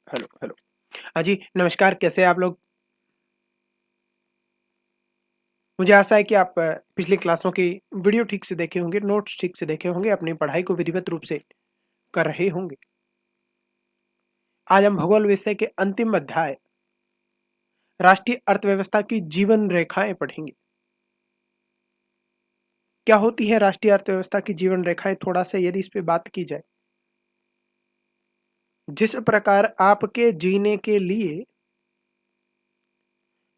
Hello hello. हाँ जी, नमस्कार। कैसे हैं आप लोग? मुझे आशा है कि आप पिछली क्लासों की वीडियो ठीक से देखे होंगे, नोट्स ठीक से देखे होंगे, अपनी पढ़ाई को विधिवत रूप से कर रहे होंगे। आज हम भूगोल विषय के अंतिम अध्याय राष्ट्रीय अर्थव्यवस्था की जीवन रेखाएं पढ़ेंगे। क्या होती है राष्ट्रीय अर्थव्यवस्था की जीवन रेखाएं? थोड़ा सा यदि इस पे बात की जाए, जिस प्रकार आपके जीने के लिए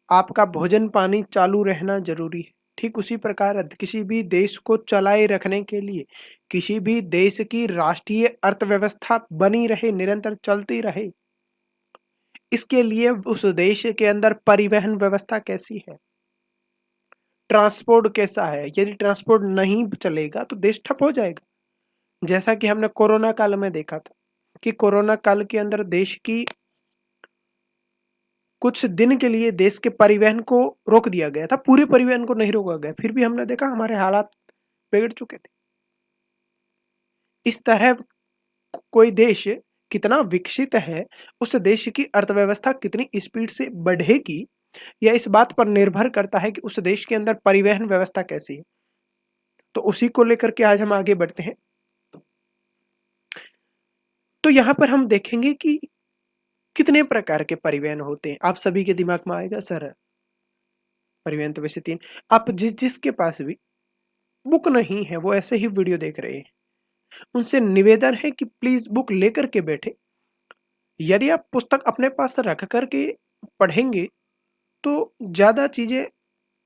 आपका भोजन पानी चालू रहना जरूरी है, ठीक उसी प्रकार किसी भी देश को चलाए रखने के लिए, किसी भी देश की राष्ट्रीय अर्थव्यवस्था बनी रहे, निरंतर चलती रहे, इसके लिए उस देश के अंदर परिवहन व्यवस्था कैसी है, ट्रांसपोर्ट कैसा है। यदि ट्रांसपोर्ट नहीं चलेगा तो देश ठप हो जाएगा। जैसा कि हमने कोरोना काल में देखा था कि कोरोना काल के अंदर देश की कुछ दिन के लिए देश के परिवहन को रोक दिया गया था, पूरे परिवहन को नहीं रोका गया, फिर भी हमने देखा हमारे हालात बिगड़ चुके थे। इस तरह कोई देश कितना विकसित है, उस देश की अर्थव्यवस्था कितनी स्पीड से बढ़ेगी, यह इस बात पर निर्भर करता है कि उस देश के अंदर परिवहन व्यवस्था कैसी है। तो उसी को लेकर के आज हम आगे बढ़ते हैं। तो यहां पर हम देखेंगे कि कितने प्रकार के परिवहन होते हैं। आप सभी के दिमाग में आएगा, सर परिवहन तो वैसे तीन। आप जिसके पास भी बुक नहीं है वो ऐसे ही वीडियो देख रहे हैं, उनसे निवेदन है कि प्लीज बुक लेकर के बैठे। यदि आप पुस्तक अपने पास रख करके पढ़ेंगे तो ज्यादा चीजें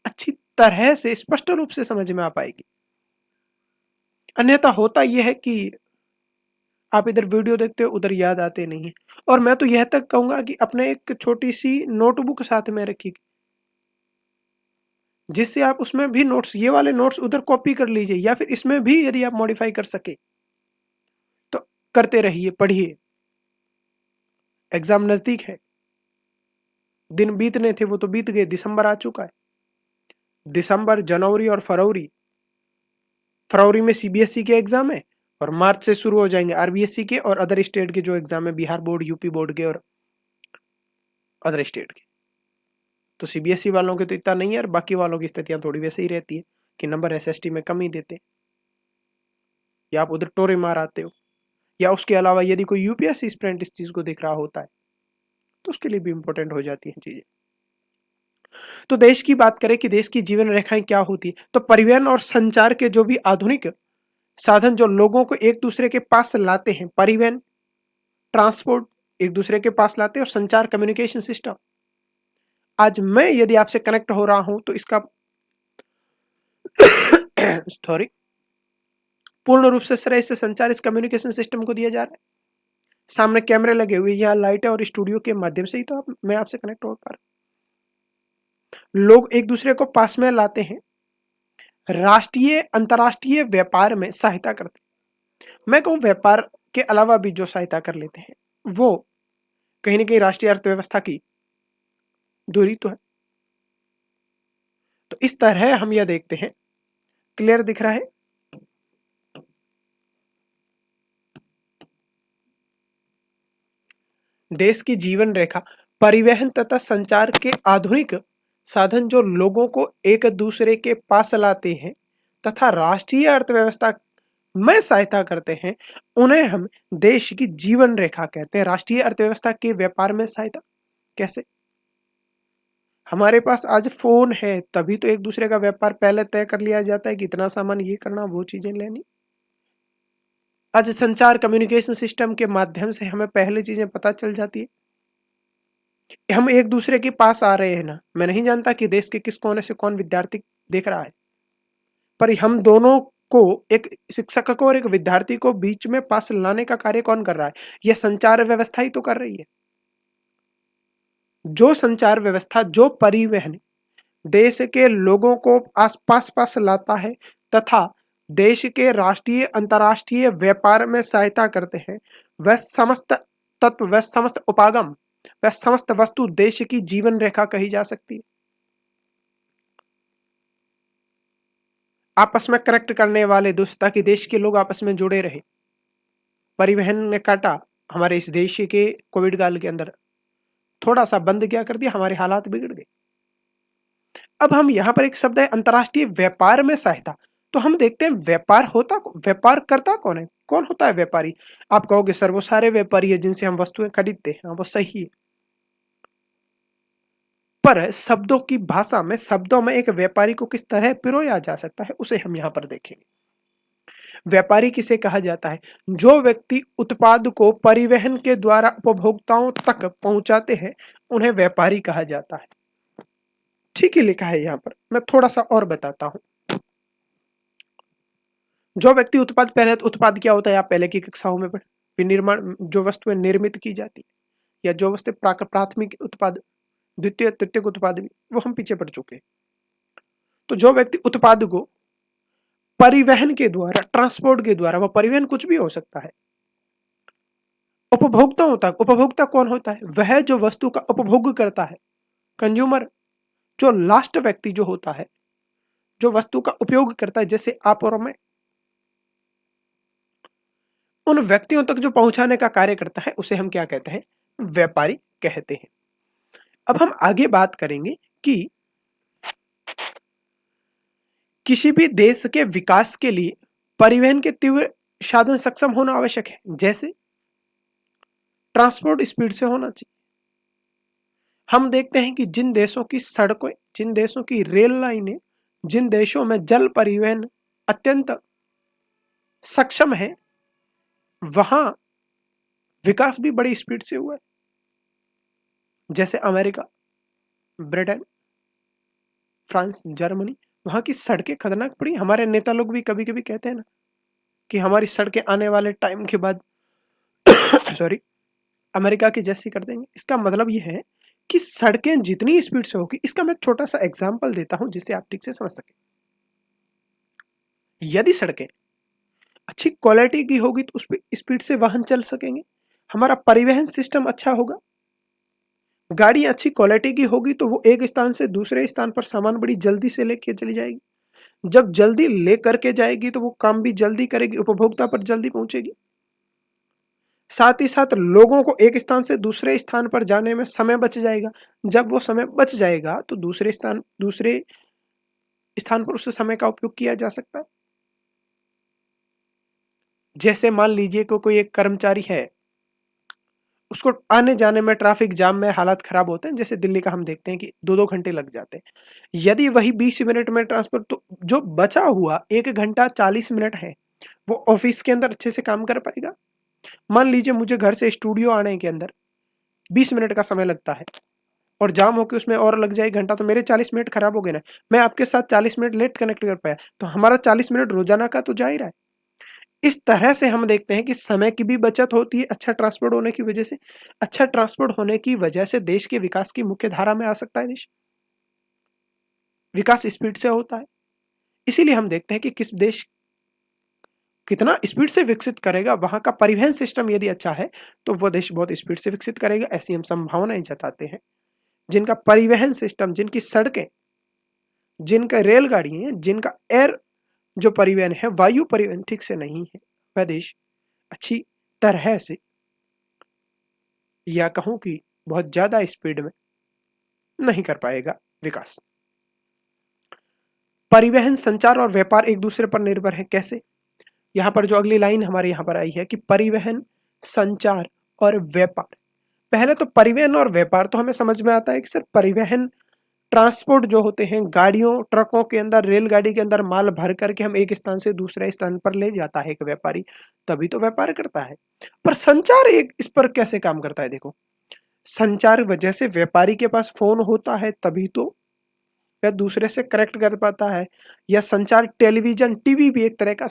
अच्छी तरह से स्पष्ट रूप से समझ में आ पाएगी। अन्यथा होता यह है कि आप इधर वीडियो देखते हो, उधर याद आते नहीं है। और मैं तो यह तक कहूंगा कि अपने एक छोटी सी नोटबुक साथ में रखिए, जिससे आप उसमें भी नोट्स, ये वाले नोट्स उधर कॉपी कर लीजिए, या फिर इसमें भी यदि आप मॉडिफाई कर सके तो करते रहिए, पढ़िए। एग्जाम नजदीक है, दिन बीतने थे वो तो बीत गए, दिसंबर आ चुका है। दिसंबर, जनवरी और फरवरी, फरवरी में सीबीएसई के एग्जाम है और मार्च से शुरू हो जाएंगे आरबीएसई के और अदर स्टेट के जो एग्जाम है, बिहार बोर्ड, यूपी बोर्ड के और अदर स्टेट के। तो सीबीएसई वालों के तो इतना नहीं है, और बाकी वालों की स्थितियां थोड़ी वैसे ही रहती है कि नंबर एसएसटी में कम ही देते हैं, या आप उधर टोरे मार आते हो। या उसके अलावा यदि कोई यूपीएससी स्टूडेंट इस चीज को देख रहा होता है तो उसके लिए भी इंपॉर्टेंट हो जाती है चीजें। तो देश की बात करें कि देश की जीवन रेखाएं क्या होती है, तो परिवहन और संचार के जो भी आधुनिक साधन जो लोगों को एक दूसरे के पास लाते हैं, परिवहन, ट्रांसपोर्ट एक दूसरे के पास लाते हैं, और संचार, कम्युनिकेशन सिस्टम। आज मैं यदि आपसे कनेक्ट हो रहा हूं तो इसका सॉरी, पूर्ण रूप से श्रेय से संचार इस कम्युनिकेशन सिस्टम को दिया जा रहा है। सामने कैमरे लगे हुए, यहाँ लाइट है, और स्टूडियो के माध्यम से ही तो मैं आपसे कनेक्ट हो पा रहा हूं। लोग एक दूसरे को पास में लाते हैं, राष्ट्रीय अंतर्राष्ट्रीय व्यापार में सहायता करते हैं। मैं कहूं व्यापार के अलावा भी जो सहायता कर लेते हैं वो कहीं ना कहीं राष्ट्रीय अर्थव्यवस्था की दूरी तो है। तो इस तरह हम यह देखते हैं, क्लियर दिख रहा है? देश की जीवन रेखा परिवहन तथा संचार के आधुनिक साधन जो लोगों को एक दूसरे के पास लाते हैं तथा राष्ट्रीय अर्थव्यवस्था में सहायता करते हैं, उन्हें हम देश की जीवन रेखा कहते हैं। राष्ट्रीय अर्थव्यवस्था के व्यापार में सहायता कैसे? हमारे पास आज फोन है, तभी तो एक दूसरे का व्यापार पहले तय कर लिया जाता है कि इतना सामान ये करना, वो चीजें लेनी। आज संचार, कम्युनिकेशन सिस्टम के माध्यम से हमें पहले चीजें पता चल जाती है। हम एक दूसरे के पास आ रहे हैं ना, मैं नहीं जानता कि देश के किस कोने से कौन विद्यार्थी देख रहा है, पर हम दोनों को, एक शिक्षक को और एक विद्यार्थी को बीच में पास लाने का कार्य कौन कर रहा है? यह संचार व्यवस्था ही तो कर रही है। जो संचार व्यवस्था, जो परिवहन देश के लोगों को आसपास पास लाता है तथा देश के राष्ट्रीय अंतर्राष्ट्रीय व्यापार में सहायता करते हैं, वह समस्त तत्व, वह समस्त उपागम, वह समस्त वस्तु देश की जीवन रेखा कही जा सकती है। आपस में कनेक्ट करने वाले दोस्त, ताकि देश के लोग आपस में जुड़े रहे। परिवहन ने काटा, हमारे इस देश के कोविड काल के अंदर थोड़ा सा बंद क्या कर दिया, हमारे हालात बिगड़ गए। अब हम यहां पर एक शब्द है अंतरराष्ट्रीय व्यापार में सहायता, तो हम देखते हैं व्यापार करता कौन है, कौन होता है व्यापारी। आप कहोगे सर वो सारे व्यापारी है जिनसे हम वस्तुएं खरीदते हैं, हाँ वो सही है, पर शब्दों की भाषा में, शब्दों में एक व्यापारी को किस तरह पिरोया जा सकता है उसे हम यहां पर देखेंगे। व्यापारी किसे कहा जाता है? जो व्यक्ति उत्पाद को परिवहन के द्वारा उपभोक्ताओं तक पहुंचाते हैं उन्हें व्यापारी कहा जाता है। ठीक ही लिखा है यहां पर, मैं थोड़ा सा और बताता हूं। जो व्यक्ति उत्पाद, पहले तो उत्पाद क्या होता है आप पहले की कक्षाओं में पढ़े, विनिर्माण, जो वस्तुएं निर्मित की जाती है या जो वस्तु प्राथमिक उत्पाद, द्वितीय तृतीयक उत्पाद भी, वो हम पीछे पढ़ चुके हैं। तो जो व्यक्ति उत्पाद को परिवहन के द्वारा, ट्रांसपोर्ट के द्वारा, वह परिवहन कुछ भी हो सकता है, उपभोक्ताओं तक, उपभोक्ता कौन होता है? वह जो वस्तु का उपभोग करता है, कंज्यूमर, जो लास्ट व्यक्ति जो होता है, जो वस्तु का उपयोग करता है, जैसे आप और मैं, उन व्यक्तियों तक जो पहुंचाने का कार्य करता है उसे हम क्या कहते हैं? व्यापारी कहते हैं। अब हम आगे बात करेंगे कि किसी भी देश के विकास के लिए परिवहन के तीव्र साधन सक्षम होना आवश्यक है। जैसे ट्रांसपोर्ट स्पीड से होना चाहिए। हम देखते हैं कि जिन देशों की सड़कें, जिन देशों की रेल लाइनें, जिन देशों में जल परिवहन अत्यंत सक्षम है, वहां विकास भी बड़ी स्पीड से हुआ है। जैसे अमेरिका, ब्रिटेन, फ्रांस, जर्मनी, वहां की सड़कें खतरनाक पड़ी। हमारे नेता लोग भी कभी कभी कहते हैं ना कि हमारी सड़कें आने वाले टाइम के बाद सॉरी, अमेरिका की जैसी कर देंगे। इसका मतलब यह है कि सड़कें जितनी स्पीड से होगी, इसका मैं छोटा सा एग्जांपल देता हूं जिससे आप ठीक से समझ सके। यदि सड़कें अच्छी क्वालिटी की होगी तो उस पर स्पीड से वाहन चल सकेंगे, हमारा परिवहन सिस्टम अच्छा होगा। गाड़ी अच्छी क्वालिटी की होगी तो वो एक स्थान से दूसरे स्थान पर सामान बड़ी जल्दी से लेके चली जाएगी। जब जल्दी ले करके जाएगी तो वो काम भी जल्दी करेगी, उपभोक्ता पर जल्दी पहुंचेगी। साथ ही साथ लोगों को एक स्थान से दूसरे स्थान पर जाने में समय बच जाएगा। जब वो समय बच जाएगा तो दूसरे स्थान पर उस समय का उपयोग किया जा सकता है। जैसे मान लीजिए को कोई एक कर्मचारी है, उसको आने जाने में ट्रैफिक जाम में हालात खराब होते हैं, जैसे दिल्ली का हम देखते हैं कि 2-2 घंटे लग जाते हैं। यदि वही 20 मिनट में ट्रांसफर, तो जो बचा हुआ 1 घंटा 40 मिनट है वो ऑफिस के अंदर अच्छे से काम कर पाएगा। मान लीजिए मुझे घर से स्टूडियो आने के अंदर 20 मिनट का समय लगता है और जाम होकर उसमें और लग जाए घंटा, तो मेरे 40 मिनट खराब हो गए ना। मैं आपके साथ 40 मिनट लेट कनेक्ट कर पाया तो हमारा 40 मिनट रोजाना का तो जा ही रहा है। इस तरह से हम देखते हैं कि समय की भी बचत होती है अच्छा ट्रांसपोर्ट होने की वजह से। अच्छा ट्रांसपोर्ट होने की वजह से देश के विकास की मुख्य धारा में आ सकता है देश, विकास स्पीड से होता है। इसीलिए हम देखते हैं कि किस देश कितना स्पीड से विकसित करेगा, वहां का परिवहन सिस्टम यदि अच्छा है तो वो देश बहुत स्पीड से विकसित करेगा, ऐसी हम संभावनाएं जताते हैं। जिनका परिवहन सिस्टम, जिनकी सड़कें, जिनका रेलगाड़ी है, जिनका एयर जो परिवहन है, वायु परिवहन ठीक से नहीं है, वह देश अच्छी तरह से, या कहूं कि बहुत ज्यादा स्पीड में नहीं कर पाएगा विकास। परिवहन, संचार और व्यापार एक दूसरे पर निर्भर है। कैसे? यहां पर जो अगली लाइन हमारे यहां पर आई है कि परिवहन, संचार और व्यापार। पहले तो परिवहन और व्यापार तो हमें समझ में आता है कि सर परिवहन, ट्रांसपोर्ट जो होते हैं, गाड़ियों ट्रकों के अंदर, रेलगाड़ी के अंदर माल भर करके हम एक स्थान से दूसरे स्थान पर ले जाता है एक व्यापारी, तभी तो व्यापार करता है। पर संचार एक इस पर कैसे काम करता है? देखो, संचार वजह से व्यापारी के पास फोन होता है तभी तो वह दूसरे से कनेक्ट कर पाता है। या संचार, टेलीविजन, टीवी भी एक तरह का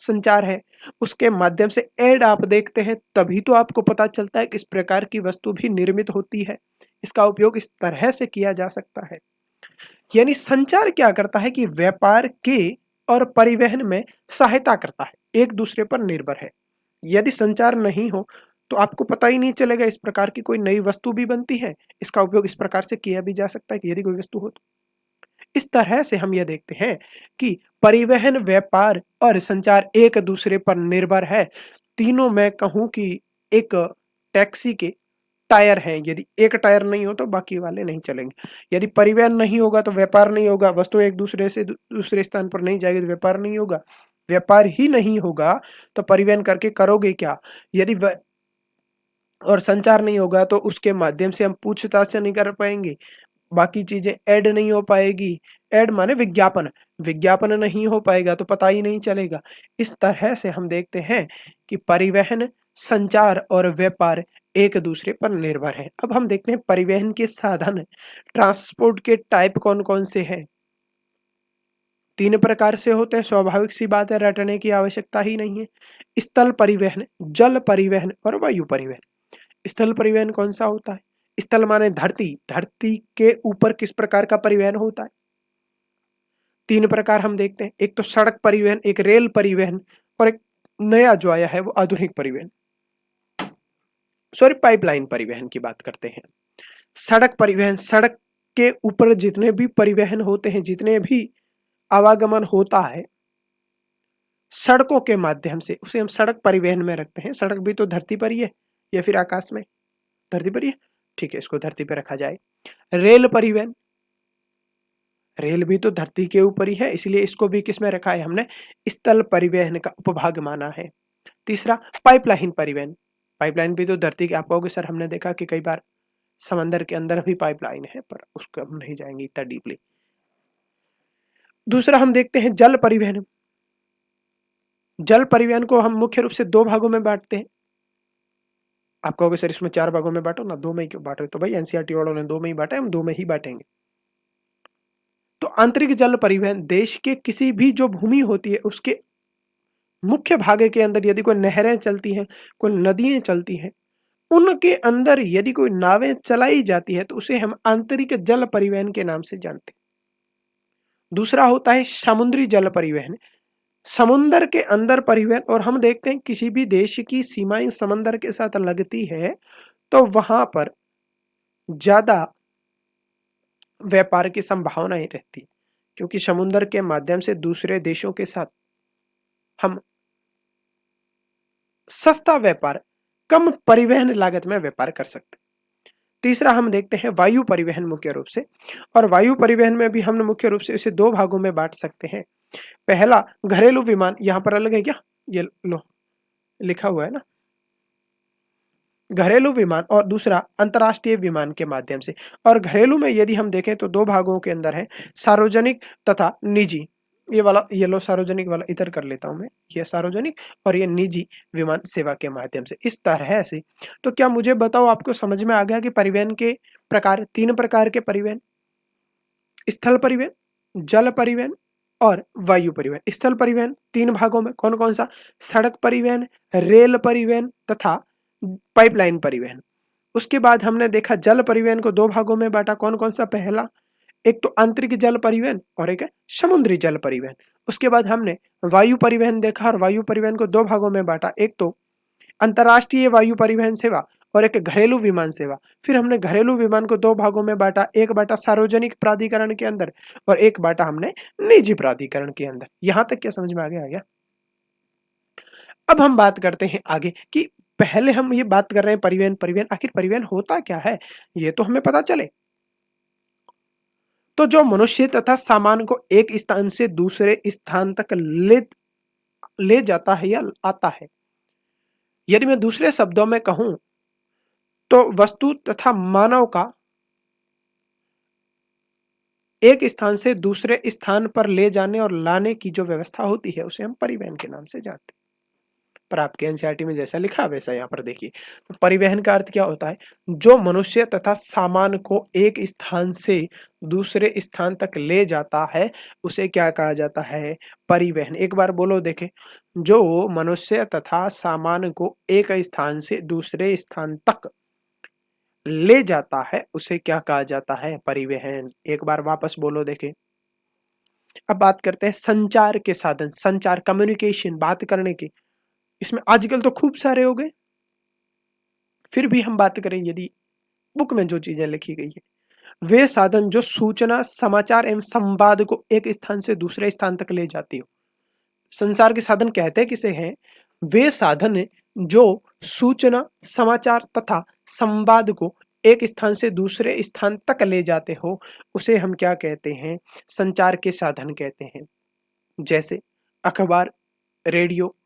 संचार है। उसके माध्यम से ऐड आप देखते हैं तभी तो आपको पता चलता है किस प्रकार की वस्तु भी निर्मित होती है। इसका उपयोग इस तरह से किया जा सकता है। यानी संचार क्या करता है कि व्यापार के और परिवहन में सहायता करता है, एक दूसरे पर निर्भर है। यदि संचार नहीं हो तो आपको पता ही नहीं चलेगा इस प्रकार की कोई नई वस्तु भी बनती है, इसका उपयोग इस प्रकार से किया भी जा सकता है कि यदि कोई वस्तु हो तो। इस तरह से हम यह देखते हैं कि परिवहन, व्यापार और संचार एक दूसरे पर निर्भर है। तीनों मैं कहूं कि एक टैक्सी के टायर हैं, यदि एक टायर नहीं हो तो बाकी वाले नहीं चलेंगे। यदि परिवहन नहीं होगा तो व्यापार नहीं होगा, वस्तु एक दूसरे से दूसरे स्थान पर नहीं जाएगी तो व्यापार नहीं होगा, व्यापार ही नहीं होगा तो परिवहन करके करोगे क्या? यदि और संचार नहीं होगा तो उसके माध्यम से हम पूछताछ नहीं कर पाएंगे, बाकी चीजें ऐड नहीं हो पाएगी। ऐड माने विज्ञापन, विज्ञापन नहीं हो पाएगा तो पता ही नहीं चलेगा। इस तरह से हम देखते हैं कि परिवहन, संचार और व्यापार एक दूसरे पर निर्भर है। अब हम देखते हैं परिवहन के साधन, ट्रांसपोर्ट के टाइप कौन कौन से हैं। 3 प्रकार से होते हैं, स्वाभाविक सी बात है, रटने की आवश्यकता ही नहीं है। स्थल परिवहन, जल परिवहन और वायु परिवहन। स्थल परिवहन कौन सा होता है? स्थल माने धरती, धरती के ऊपर किस प्रकार का परिवहन होता है? 3 प्रकार हम देखते हैं, एक तो सड़क परिवहन, एक रेल परिवहन और एक नया जो आया है वो आधुनिक परिवहन, सॉरी पाइपलाइन परिवहन की बात करते हैं। सड़क परिवहन, सड़क के ऊपर जितने भी परिवहन होते हैं, जितने भी आवागमन होता है सड़कों के माध्यम से, उसे हम सड़क परिवहन में रखते हैं। सड़क भी तो धरती पर ही है या फिर आकाश में? धरती पर ही है, ठीक है, इसको धरती पर रखा जाए। रेल परिवहन, रेल भी तो धरती के ऊपर ही है, इसलिए इसको भी किस में रखा है हमने? स्थल परिवहन का उपभाग माना है। तीसरा पाइपलाइन परिवहन, पाइपलाइन भी तो धरती के, आप कहोगे सर हमने देखा कि कई बार समंदर के अंदर भी पाइपलाइन है, पर उसको हम नहीं जाएंगे इतना डीपली। दूसरा हम देखते हैं जल परिवहन। जल परिवहन को हम मुख्य रूप से 2 भागों में बांटते हैं। आप कहोगे सर इसमें 4 भागों में बांटो ना, 2 में ही क्यों बांट रहे? तो भाई एनसीईआरटी वालों ने 2 में ही बांटा है, हम 2 में ही बांटेंगे। तो आंतरिक जल परिवहन, देश के किसी भी जो भूमि होती है उसके मुख्य भाग के अंदर यदि कोई नहरें चलती हैं, कोई नदियां चलती हैं, उनके अंदर यदि कोई नावें चलाई जाती है तो उसे हम आंतरिक जल परिवहन के नाम से जानते हैं। दूसरा होता है समुद्री जल परिवहन, समुद्र के अंदर परिवहन। और हम देखते हैं किसी भी देश की सीमाएं समंदर के साथ लगती है तो वहां पर ज्यादा व्यापार की संभावनाएं रहती, क्योंकि समुद्र के माध्यम से दूसरे देशों के साथ हम सस्ता व्यापार, कम परिवहन लागत में व्यापार कर सकते। तीसरा हम देखते हैं वायु परिवहन मुख्य रूप से, और वायु परिवहन में भी हम मुख्य रूप से इसे 2 भागों में बांट सकते हैं। पहला घरेलू विमान, यहां पर अलग है क्या? ये लो लिखा हुआ है ना, घरेलू विमान, और दूसरा अंतर्राष्ट्रीय विमान के माध्यम से। और घरेलू में यदि हम देखें तो 2 भागों के अंदर है, सार्वजनिक तथा निजी। ये वाला येलो सार्वजनिक वाला इधर कर लेता हूं मैं, ये सार्वजनिक और ये निजी विमान सेवा के माध्यम से, इस तरह से। तो क्या मुझे बताओ, आपको समझ में आ गया कि परिवहन के प्रकार, 3 प्रकार के परिवहन, स्थल परिवहन, जल परिवहन और वायु परिवहन। स्थल परिवहन 3 भागों में, कौन कौन सा? सड़क परिवहन, रेल परिवहन तथा पाइपलाइन परिवहन। उसके बाद हमने देखा जल परिवहन को 2 भागों में बांटा, कौन कौन सा? पहला एक तो आंतरिक जल परिवहन और एक है समुद्री जल परिवहन। उसके बाद हमने वायु परिवहन देखा और वायु परिवहन को 2 भागों में बांटा, एक तो अंतर्राष्ट्रीय वायु परिवहन सेवा और एक घरेलू विमान सेवा। फिर हमने घरेलू विमान को 2 भागों में बांटा, एक बांटा सार्वजनिक प्राधिकरण के अंदर और एक बांटा हमने निजी प्राधिकरण के अंदर। यहां तक क्या समझ में आ गया? अब हम बात करते हैं आगे कि पहले हम ये बात कर रहे हैं परिवहन, परिवहन आखिर परिवहन होता क्या है ये तो हमें पता चले। तो जो मनुष्य तथा सामान को एक स्थान से दूसरे स्थान तक ले जाता है या आता है, यदि मैं दूसरे शब्दों में कहूं तो वस्तु तथा मानव का एक स्थान से दूसरे स्थान पर ले जाने और लाने की जो व्यवस्था होती है उसे हम परिवहन के नाम से जानते हैं। पर आपके एनसीईआरटी में जैसा लिखा वैसा यहाँ पर देखिए। तो परिवहन का अर्थ क्या होता है? जो मनुष्य तथा सामान को एक स्थान से दूसरे स्थान तक ले जाता है उसे क्या कहा जाता है? परिवहन। एक बार बोलो देखे, जो मनुष्य तथा सामान को एक स्थान से दूसरे स्थान तक ले जाता है उसे क्या कहा जाता है? परिवहन। एक बार वापस बोलो देखे। अब बात करते हैं संचार के साधन, संचार, कम्युनिकेशन, बात करने की। इसमें आजकल तो खूब सारे हो गए, फिर भी हम बात करें यदि बुक में जो चीजें लिखी गई है, वे साधन जो सूचना, समाचार एवं संवाद को एक स्थान से दूसरे स्थान तक ले जाती हो। संचार के साधन कहते किसे हैं? वे साधन जो सूचना, समाचार तथा संवाद को एक स्थान से दूसरे स्थान तक ले जाते हो, उसे हम क्या कहते हैं? संचार के साधन कहते हैं। जैसे अखबार, रेडियो,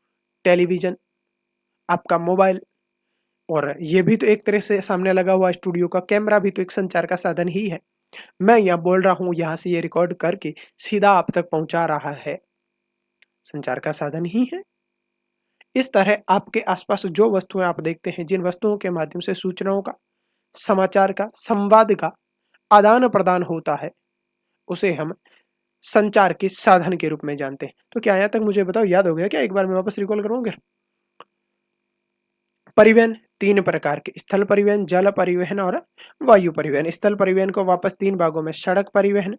टेलीविजन, आपका मोबाइल, और ये भी तो एक तरह से सामने लगा हुआ स्टूडियो का कैमरा भी तो एक संचार का साधन ही है। मैं यहाँ बोल रहा हूँ, यहाँ से ये रिकॉर्ड करके सीधा आप तक पहुंचा रहा है, संचार का साधन ही है। इस तरह आपके आसपास जो वस्तुएं आप देखते हैं, जिन वस्तुओं के माध्यम से सूचनाओं का, समाचार का, संवाद का आदान प्रदान होता है, उसे हम संचार के साधन के रूप में जानते हैं। तो क्या यहाँ तक मुझे बताओ, याद हो गया क्या? एक बार मैं वापस रिकॉल करूंगा। परिवहन तीन प्रकार के, स्थल परिवहन, जल परिवहन और वायु परिवहन। स्थल परिवहन को वापस तीन भागों में, सड़क परिवहन,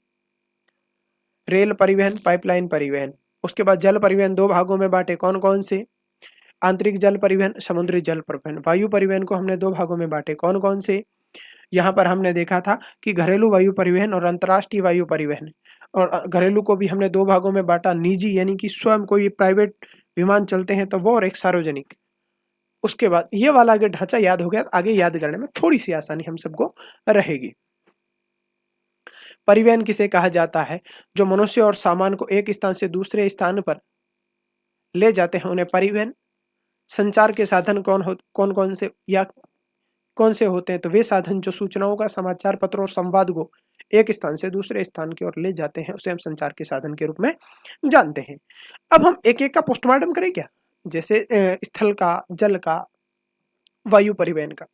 रेल परिवहन, पाइपलाइन परिवहन। उसके बाद जल परिवहन दो भागों में बांटे, कौन कौन से? आंतरिक जल परिवहन, समुद्री जल परिवहन। वायु परिवहन को हमने दो भागों में बांटे, कौन कौन से? यहाँ पर हमने देखा था कि घरेलू वायु परिवहन और अंतर्राष्ट्रीय वायु परिवहन। और घरेलू को भी हमने दो भागों में बांटा, निजी यानी कि स्वयं कोई प्राइवेट विमान चलते हैं तो वो, और एक सार्वजनिक। उसके बाद ये वाला अगर ढांचा याद हो गया तो आगे याद करने में थोड़ी सी आसानी हम सबको रहेगी। परिवहन किसे कहा जाता है? जो मनुष्य और सामान को एक स्थान से दूसरे स्थान पर ले जाते हैं, उन्हें परिवहन। संचार के साधन कौन कौन से या कौन से होते हैं? तो वे साधन जो सूचनाओं का, समाचार पत्र और संवाद को एक स्थान से दूसरे स्थान की ओर ले जाते हैं, उसे हम संचार के साधन के रूप में जानते हैं। अब हम एक एक का पोस्टमार्टम करें क्या? जैसे स्थल का, जल का, वायु परिवहन का,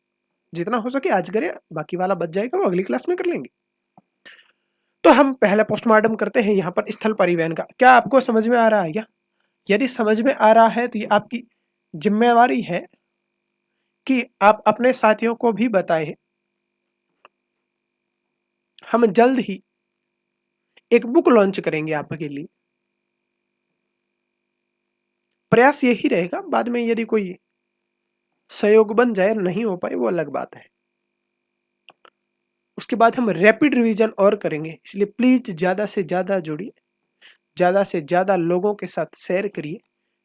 जितना हो सके आज करें, बाकी वाला बच जाएगा वो अगली क्लास में कर लेंगे। तो हम पहले पोस्टमार्टम करते हैं यहाँ पर स्थल परिवहन का। क्या आपको समझ में आ रहा है क्या? यदि समझ में आ रहा है तो ये आपकी जिम्मेवारी है कि आप अपने साथियों को भी बताएं। हम जल्द ही एक बुक लॉन्च करेंगे आपके लिए। प्रयास यही रहेगा, बाद में यदि कोई सहयोग बन जाए, नहीं हो पाए, वो अलग बात है। उसके बाद हम रैपिड रिवीजन और करेंगे, इसलिए प्लीज ज्यादा से ज्यादा जुड़िए, ज्यादा से ज्यादा लोगों के साथ शेयर करिए।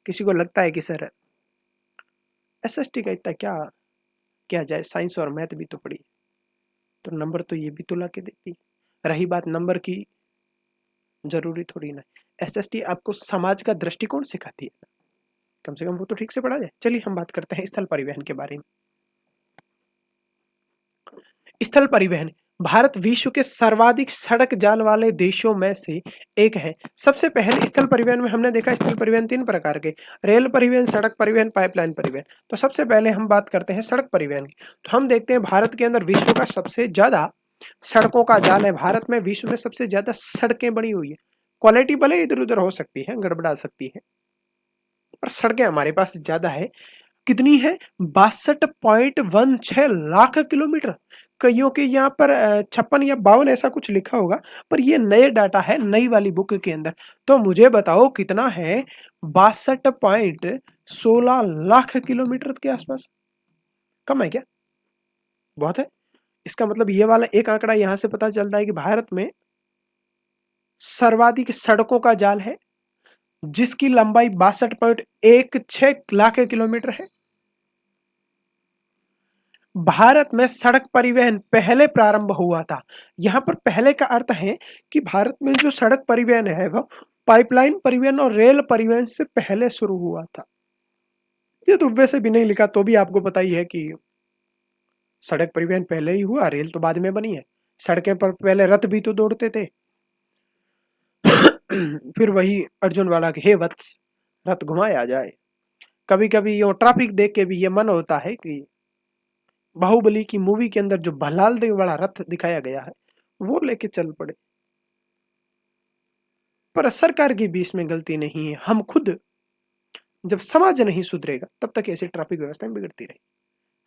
किसी को लगता है कि सर एसएसटी का इतना क्या क्या जाए, साइंस और मैथ भी तो पढ़ी, तो नंबर तो ये भी तो ला के देती। रही बात नंबर की, जरूरी थोड़ी ना, एसएसटी आपको समाज का दृष्टिकोण सिखाती है, कम से कम वो तो ठीक से पढ़ा जाए। चलिए हम बात करते हैं स्थल परिवहन के बारे में। स्थल परिवहन, भारत विश्व के सर्वाधिक सड़क जाल वाले देशों में से एक है। सबसे पहले स्थल परिवहन में हमने देखा स्थल परिवहन तीन प्रकार के, रेल परिवहन, सड़क परिवहन, पाइपलाइन परिवहन। तो सबसे पहले हम बात करते हैं सड़क परिवहन की। तो हम देखते हैं भारत के अंदर विश्व का सबसे ज्यादा सड़कों का जाल है। भारत में विश्व में सबसे ज्यादा सड़कें बनी हुई है। क्वालिटी भले इधर उधर हो सकती है, गड़बड़ा सकती है, पर सड़कें हमारे पास ज्यादा है। कितनी है? 62.16 लाख किलोमीटर। कईयों के यहाँ पर 56 या 52 ऐसा कुछ लिखा होगा, पर ये नए डाटा है, नई वाली बुक के अंदर। तो मुझे बताओ कितना है? 62.16 लाख किलोमीटर के आसपास। कम है क्या? बहुत है। इसका मतलब ये वाला एक आंकड़ा यहां से पता चलता है कि भारत में सर्वाधिक सड़कों का जाल है, जिसकी लंबाई 62.16 लाख किलोमीटर है। भारत में सड़क परिवहन पहले प्रारंभ हुआ था। यहां पर पहले का अर्थ है कि भारत में जो सड़क परिवहन है वह पाइपलाइन परिवहन और रेल परिवहन से पहले शुरू हुआ था। ये तो वैसे भी नहीं लिखा तो भी आपको पता ही है कि सड़क परिवहन पहले ही हुआ, रेल तो बाद में बनी है। सड़कें पर पहले रथ भी तो दौड़ते थे। फिर वही अर्जुन वाला कि हे वत्स, रथ घुमाया जाए। कभी कभी यो ट्रैफिक देख के भी ये मन होता है कि बाहुबली की मूवी के अंदर जो भलाल देव वाला रथ दिखाया गया है वो लेके चल पड़े। पर सरकार की भी इसमें गलती नहीं है। हम खुद, जब समाज नहीं सुधरेगा तब तक ऐसी ट्रैफिक व्यवस्था बिगड़ती रही।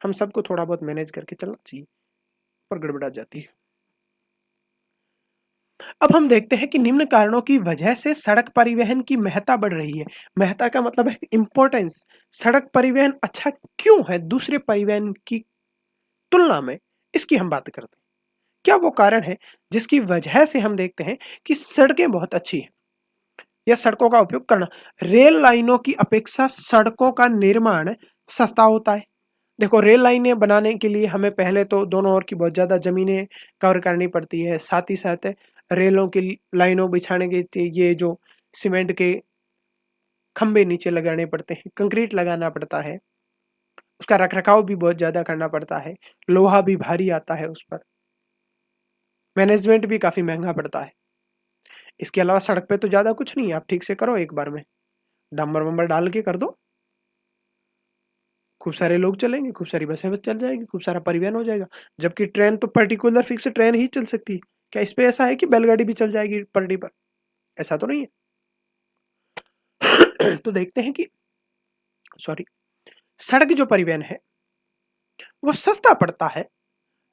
हम सबको थोड़ा बहुत मैनेज करके चलना चाहिए, पर गड़बड़ा जाती है। अब हम देखते हैं कि निम्न कारणों की वजह से सड़क परिवहन की महत्ता बढ़ रही है। महत्ता का मतलब है इंपॉर्टेंस। सड़क परिवहन अच्छा क्यों है दूसरे परिवहन की तुलना में, इसकी हम बात करते हैं। क्या वो कारण है जिसकी वजह से हम देखते हैं कि सड़कें बहुत अच्छी हैं या सड़कों का उपयोग करना? रेल लाइनों की अपेक्षा सड़कों का निर्माण सस्ता होता है। देखो, रेल लाइनें बनाने के लिए हमें पहले तो दोनों ओर की बहुत ज़्यादा ज़मीनें कवर करनी पड़ती है। साथ ही साथ रेलों की लाइनों बिछाने के ये जो सीमेंट के खंभे नीचे लगाने पड़ते हैं, कंक्रीट लगाना पड़ता है, उसका रखरखाव भी बहुत ज़्यादा करना पड़ता है, लोहा भी भारी आता है उस पर, मैनेजमेंट भी काफ़ी महँगा पड़ता है। इसके अलावा सड़क पे तो ज़्यादा कुछ नहीं है, आप ठीक से करो एक बार में, डामर-वामर डाल के कर दो, खूब सारे लोग चलेंगे, खूब सारी बसें चल जाएगी, खूब सारा परिवहन हो जाएगा। जबकि ट्रेन तो पर्टिकुलर फिक्स ट्रेन ही चल सकती है। क्या इस पे ऐसा है कि बैलगाड़ी भी चल जाएगी पटरी पर? ऐसा तो नहीं है। तो देखते हैं कि सॉरी, सड़क जो परिवहन है वो सस्ता पड़ता है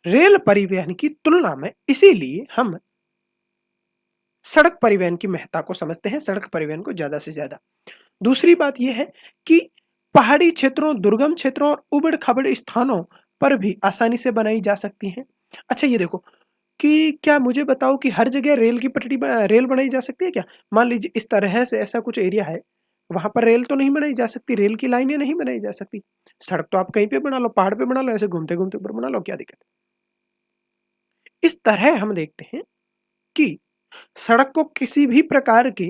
रेल परिवहन की तुलना में, इसीलिए हम सड़क परिवहन की महत्ता को समझते हैं, सड़क परिवहन को ज्यादा से ज्यादा। दूसरी बात यह है कि पहाड़ी क्षेत्रों, दुर्गम क्षेत्रों और उबड़-खाबड़ स्थानों पर भी आसानी से बनाई जा सकती हैं। अच्छा ये देखो कि क्या मुझे बताओ कि हर जगह रेल बनाई जा सकती है क्या? मान लीजिए इस तरह से ऐसा कुछ एरिया है, वहाँ पर रेल तो नहीं बनाई जा सकती, रेल की लाइनें नहीं बनाई जा सकती। सड़क तो आप कहीं पे बना लो, पहाड़ पे बना लो, ऐसे घूमते-घूमते ऊपर बना लो, क्या दिक्कत है? इस तरह हम देखते हैं कि सड़क को किसी भी प्रकार के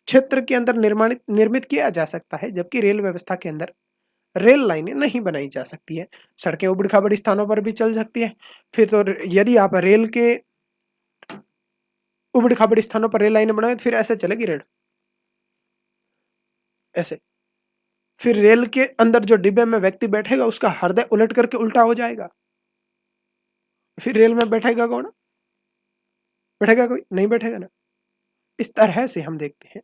क्षेत्र के अंदर निर्मित किया जा सकता है, जबकि रेल व्यवस्था के अंदर रेल लाइनें नहीं बनाई जा सकती है। सड़कें उबड़-खाबड़ स्थानों पर भी चल सकती है। फिर तो यदि आप रेल के उबड़-खाबड़ स्थानों पर रेल लाइनें बनाए तो फिर ऐसे चलेगी रेल, ऐसे। फिर रेल के अंदर जो डिब्बे में व्यक्ति बैठेगा उसका हृदय उलट करके उल्टा हो जाएगा। फिर रेल में बैठेगा कौन? बैठेगा कोई? नहीं बैठेगा ना। इस तरह से हम देखते हैं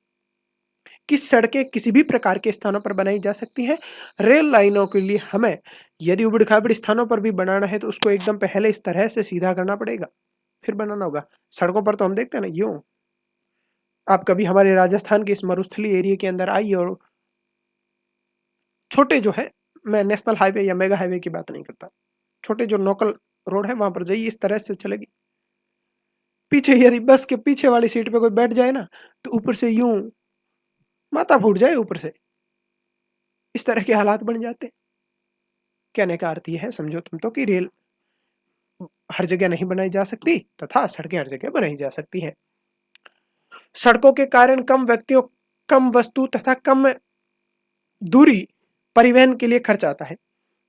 कि सड़कें किसी भी प्रकार के स्थानों पर बनाई जा सकती हैं। रेल लाइनों के लिए हमें यदि उबड़-खाबड़ स्थानों पर भी बनाना है तो उसको एकदम पहले इस तरह से सीधा करना पड़ेगा, फिर बनाना होगा। सड़कों पर तो हम देखते हैं ना यूँ। आप कभी हमारे राजस्थान के इस मरुस्थलीय एरिया के अंदर आइए और छोटे जो है, मैं नेशनल हाईवे या मेगा हाईवे की बात नहीं करता। छोटे जो लोकल रोड है वहाँ पर जाइए, इस तरह से चलेगी। पीछे यदि बस के पीछे वाली सीट पे कोई बैठ जाए ना, तो ऊपर से यूँ माथा फूट जाए ऊपर से। इस तरह के हालात बन जाते हैं। कहने का अर्थ ये है, समझो तुम तो कि रेल हर जगह नहीं बनाई जा सकती तथा सड़कें हर जगह बनाई जा सकती हैं। सड़कों के कारण कम व्यक्तियों, कम वस्तु तथा कम दूरी परिवहन के लिए खर्च आता है।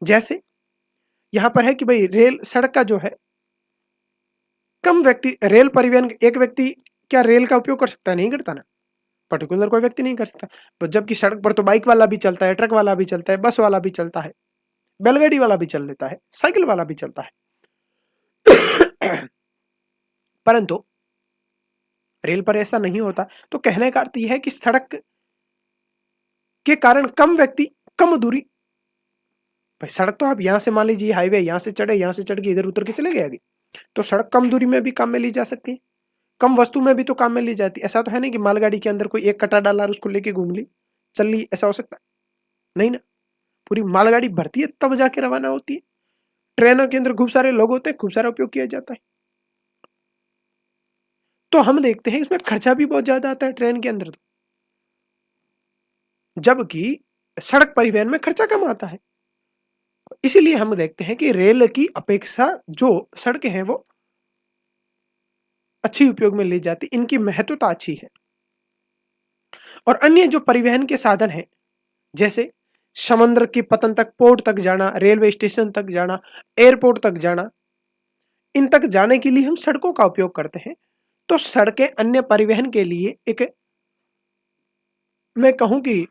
जैसे यहाँ पर है कि भाई रेल सड़क का जो है, कम व्यक्ति रेल परिवहन, एक व्यक्ति क्या रेल का उपयोग कर सकता है? नहीं करता ना, पर्टिकुलर कोई व्यक्ति नहीं कर सकता। तो जबकि सड़क पर तो बाइक वाला भी चलता है, ट्रक वाला भी चलता है, बस वाला भी चलता है, बैलगाड़ी वाला भी चल लेता है, साइकिल वाला भी चलता है। परंतु रेल पर ऐसा नहीं होता। तो कहने का अर्थ यह है कि सड़क के कारण कम व्यक्ति, कम दूरी। भाई सड़क तो आप यहां से मान लीजिए हाईवे, यहां से चढ़े, यहां से चढ़ के इधर उतर के चले गए आगे, तो सड़क कम दूरी में भी काम में ली जा सकती है, कम वस्तु में भी तो काम में ली जाती है। ऐसा तो है नहीं कि मालगाड़ी के अंदर कोई एक कटा डाला और उसको लेके घूम ली, चल ली, ऐसा हो सकता है? नहीं ना। पूरी मालगाड़ी भरती है तब जाके रवाना होती है। ट्रेनों के अंदर खूब सारे लोग होते हैं, खूब सारा उपयोग किया जाता है। तो हम देखते हैं इसमें खर्चा भी बहुत ज्यादा आता है ट्रेन के अंदर, तो जबकि सड़क परिवहन में खर्चा कम आता है। इसीलिए हम देखते हैं कि रेल की अपेक्षा जो सड़कें हैं वो अच्छी उपयोग में ली जाती, इनकी महत्वता अच्छी है। और अन्य जो परिवहन के साधन हैं, जैसे समुद्र की पतन तक, पोर्ट तक जाना, रेलवे स्टेशन तक जाना, एयरपोर्ट तक जाना, इन तक जाने के लिए हम सड़कों का उपयोग करते हैं। तो सड़कें अन्य परिवहन के लिए एक, मैं कहूं कि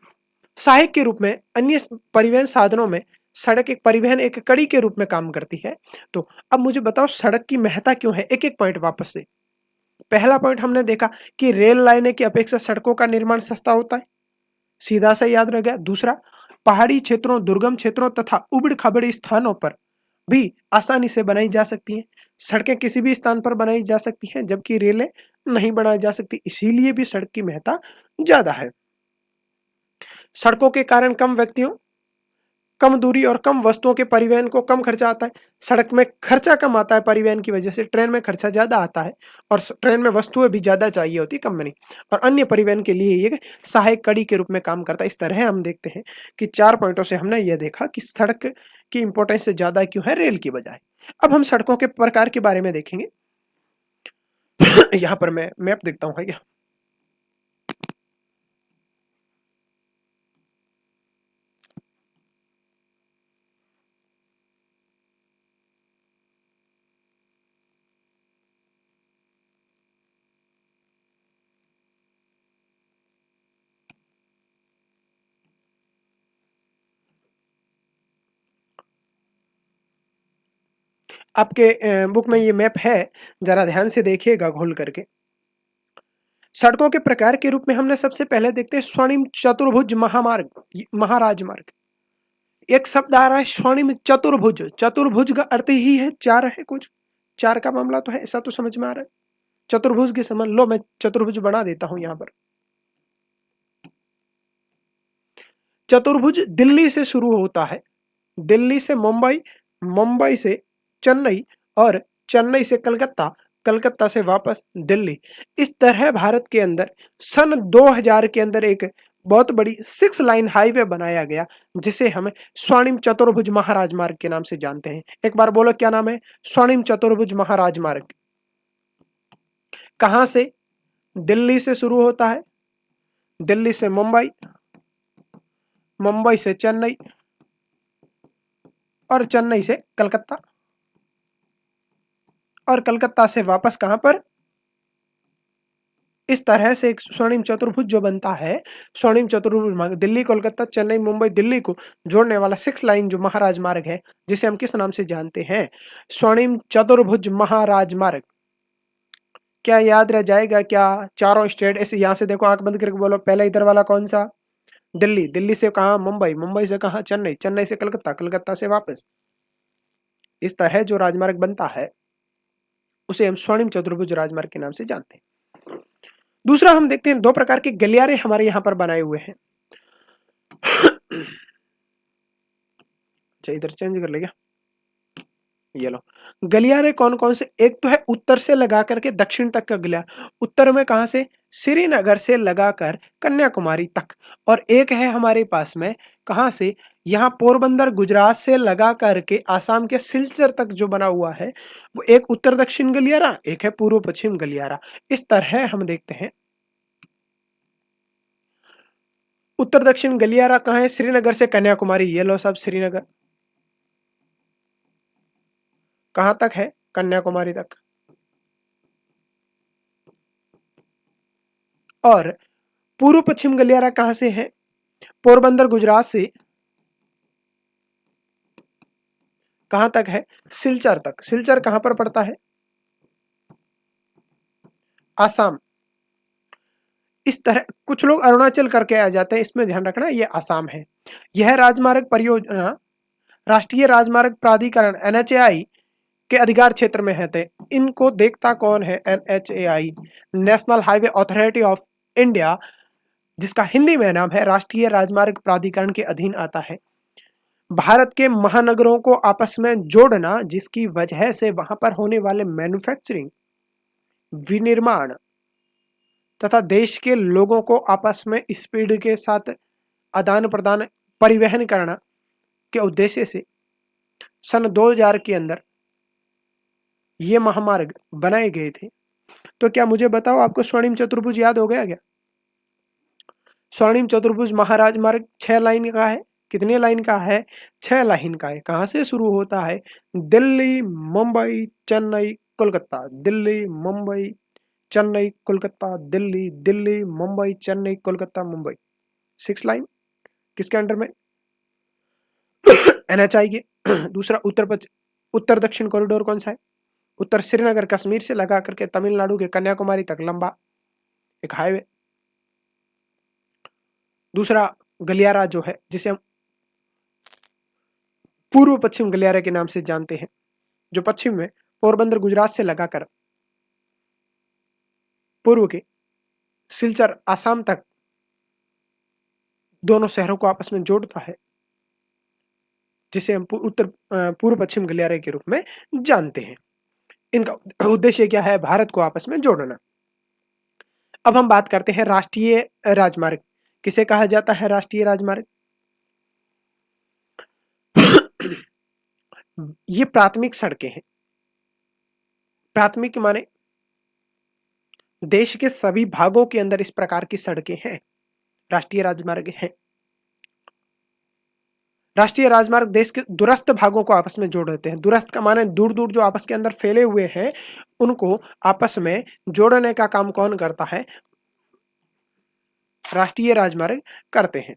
सहायक के रूप में, अन्य परिवहन साधनों में सड़क एक परिवहन, एक कड़ी के रूप में काम करती है। तो अब मुझे बताओ सड़क की महत्ता क्यों है? एक एक पॉइंट वापस से। पहला पॉइंट हमने देखा कि रेल लाइनें की अपेक्षा सड़कों का निर्माण सस्ता होता है, सीधा सा याद रह गया। दूसरा, पहाड़ी क्षेत्रों, दुर्गम क्षेत्रों तथा उबड़ खाबड़ स्थानों पर भी आसानी से बनाई जा सकती हैं। सड़कें किसी भी स्थान पर बनाई जा सकती हैं, जबकि रेलें नहीं बनाई जा सकती, इसीलिए भी सड़क की महत्ता ज्यादा है। सड़कों के कारण कम व्यक्तियों, कम दूरी और कम वस्तुओं के परिवहन को कम खर्चा आता है। सड़क में खर्चा कम आता है परिवहन की वजह से, ट्रेन में खर्चा ज़्यादा आता है और ट्रेन में वस्तुएं भी ज़्यादा चाहिए होती, कम में नहीं, और अन्य परिवहन के लिए ये सहायक कड़ी के रूप में काम करता है। इस तरह हम देखते हैं कि 4 पॉइंटों से हमने यह देखा कि सड़क की इंपॉर्टेंस ज़्यादा क्यों है रेल की बजाय। अब हम सड़कों के प्रकार के बारे में देखेंगे। यहाँ पर मैं मैप देखता हूँ, है क्या? आपके बुक में ये मैप है, जरा ध्यान से देखिएगा खोल करके। सड़कों के प्रकार के रूप में हमने सबसे पहले देखते हैं स्वर्णिम चतुर्भुज महामार्ग, महाराजमार्ग। एक शब्द आ रहा है स्वर्णिम चतुर्भुज, चतुर्भुज का अर्थ ही है चार है, कुछ चार का मामला तो है, ऐसा तो समझ में आ रहा है। चतुर्भुज के समझ लो, मैं चतुर्भुज बना देता हूं यहां पर। चतुर्भुज दिल्ली से शुरू होता है, दिल्ली से मुंबई, मुंबई से चेन्नई और चेन्नई से कलकत्ता, कलकत्ता से वापस दिल्ली। इस तरह भारत के अंदर सन 2000 के अंदर एक बहुत बड़ी 6 लाइन हाईवे बनाया गया, जिसे हम स्वर्णिम चतुर्भुज महाराजमार्ग के नाम से जानते हैं। एक बार बोलो क्या नाम है? स्वर्णिम चतुर्भुज महाराजमार्ग। कहां से? दिल्ली से शुरू होता है, दिल्ली से मुंबई, मुंबई से चेन्नई और चेन्नई से कलकत्ता, और कलकत्ता से वापस कहां पर? इस तरह से एक स्वर्णिम चतुर्भुज जो बनता है, स्वर्णिम चतुर्भुज दिल्ली कोलकाता चेन्नई मुंबई दिल्ली को जोड़ने वाला 6 लाइन जो महाराज मार्ग है, जिसे हम किस नाम से जानते हैं? स्वर्णिम चतुर्भुज महाराज मार्ग। क्या याद रह जाएगा क्या? चारों स्टेट ऐसे, यहां से देखो, आंख बंद करके बोलो, पहला इधर वाला कौन सा? दिल्ली, दिल्ली से कहा मुंबई, मुंबई से कहा चेन्नई, चेन्नई से कलकत्ता, कलकत्ता से वापस। इस तरह जो राजमार्ग बनता है उसे हम स्वर्णिम चतुर्भुज राजमार्ग के नाम से जानते हैं। दूसरा हम देखते हैं, 2 प्रकार के गलियारे हमारे यहां पर बनाए हुए हैं। अच्छा, इधर चेंज कर ले क्या? ये लो, गलियारे कौन कौन से? एक तो है उत्तर से लगा करके दक्षिण तक का गलियारा, उत्तर में कहां से? श्रीनगर से लगाकर कन्याकुमारी तक। और एक है हमारे पास में, कहां से? यहाँ पोरबंदर गुजरात से लगा करके आसाम के सिलचर तक जो बना हुआ है, वो एक उत्तर दक्षिण गलियारा, एक है पूर्व पश्चिम गलियारा। इस तरह हम देखते हैं। उत्तर दक्षिण गलियारा कहाँ है? श्रीनगर से कन्याकुमारी, ये लो सब श्रीनगर। कहां तक है? कन्याकुमारी तक। और पूर्व पश्चिम गलियारा कहां से है? पोरबंदर गुजरात से कहां तक है? सिलचर तक। सिलचर कहां पर पड़ता है? आसाम। इस तरह कुछ लोग अरुणाचल करके आ जाते हैं, इसमें ध्यान रखना ये आसाम है। यह राजमार्ग परियोजना राष्ट्रीय राजमार्ग प्राधिकरण एनएचएआई के अधिकार क्षेत्र में है। इनको देखता कौन है? NHAI, national highway authority of India, जिसका हिंदी में नाम है राष्ट्रीय राजमार्ग प्राधिकरण के अधीन आता है। भारत के महानगरों को आपस में जोड़ना, जिसकी वजह से वहां पर होने वाले मैन्युफैक्चरिंग, विनिर्माण तथा देश के लोगों को आपस में स्पीड के साथ आदान प्रदान, परिवहन करना के उद्देश्य से सन 2000 के अंदर ये महामार्ग बनाए गए थे। तो क्या मुझे बताओ, आपको स्वर्णिम चतुर्भुज याद हो गया क्या? स्वर्णिम चतुर्भुज महाराज मार्ग 6 लाइन का है। कितने लाइन का है? 6 लाइन का है। कहां से शुरू होता है? दिल्ली, मुंबई, चेन्नई, कोलकाता, दिल्ली, मुंबई, चेन्नई, कोलकाता, दिल्ली, दिल्ली, मुंबई, चेन्नई, कोलकाता, मुंबई। 6 लाइन किसके अंडर में? एनएचआई के। दूसरा उत्तर दक्षिण कॉरिडोर कौन सा है? उत्तर श्रीनगर कश्मीर से लगा करके तमिलनाडु के कन्याकुमारी तक लंबा एक हाईवे। दूसरा गलियारा जो है, जिसे हम पूर्व पश्चिम गलियारे के नाम से जानते हैं, जो पश्चिम में पोरबंदर गुजरात से लगाकर पूर्व के सिलचर आसाम तक दोनों शहरों को आपस में जोड़ता है। जिसे हम पूर्व पश्चिम गलियारे के रूप में जानते हैं। इनका उद्देश्य क्या है? भारत को आपस में जोड़ना। अब हम बात करते हैं राष्ट्रीय राजमार्ग। किसे कहा जाता है राष्ट्रीय राजमार्ग? ये प्राथमिक सड़कें हैं। प्राथमिक माने देश के सभी भागों के अंदर इस प्रकार की सड़कें हैं, राष्ट्रीय राजमार्ग हैं। राष्ट्रीय राजमार्ग देश के दूरस्थ भागों को आपस में जोड़ देते हैं। दूरस्थ का माने दूर दूर जो आपस के अंदर फैले हुए हैं, उनको आपस में जोड़ने का काम कौन करता है? राष्ट्रीय राजमार्ग करते हैं।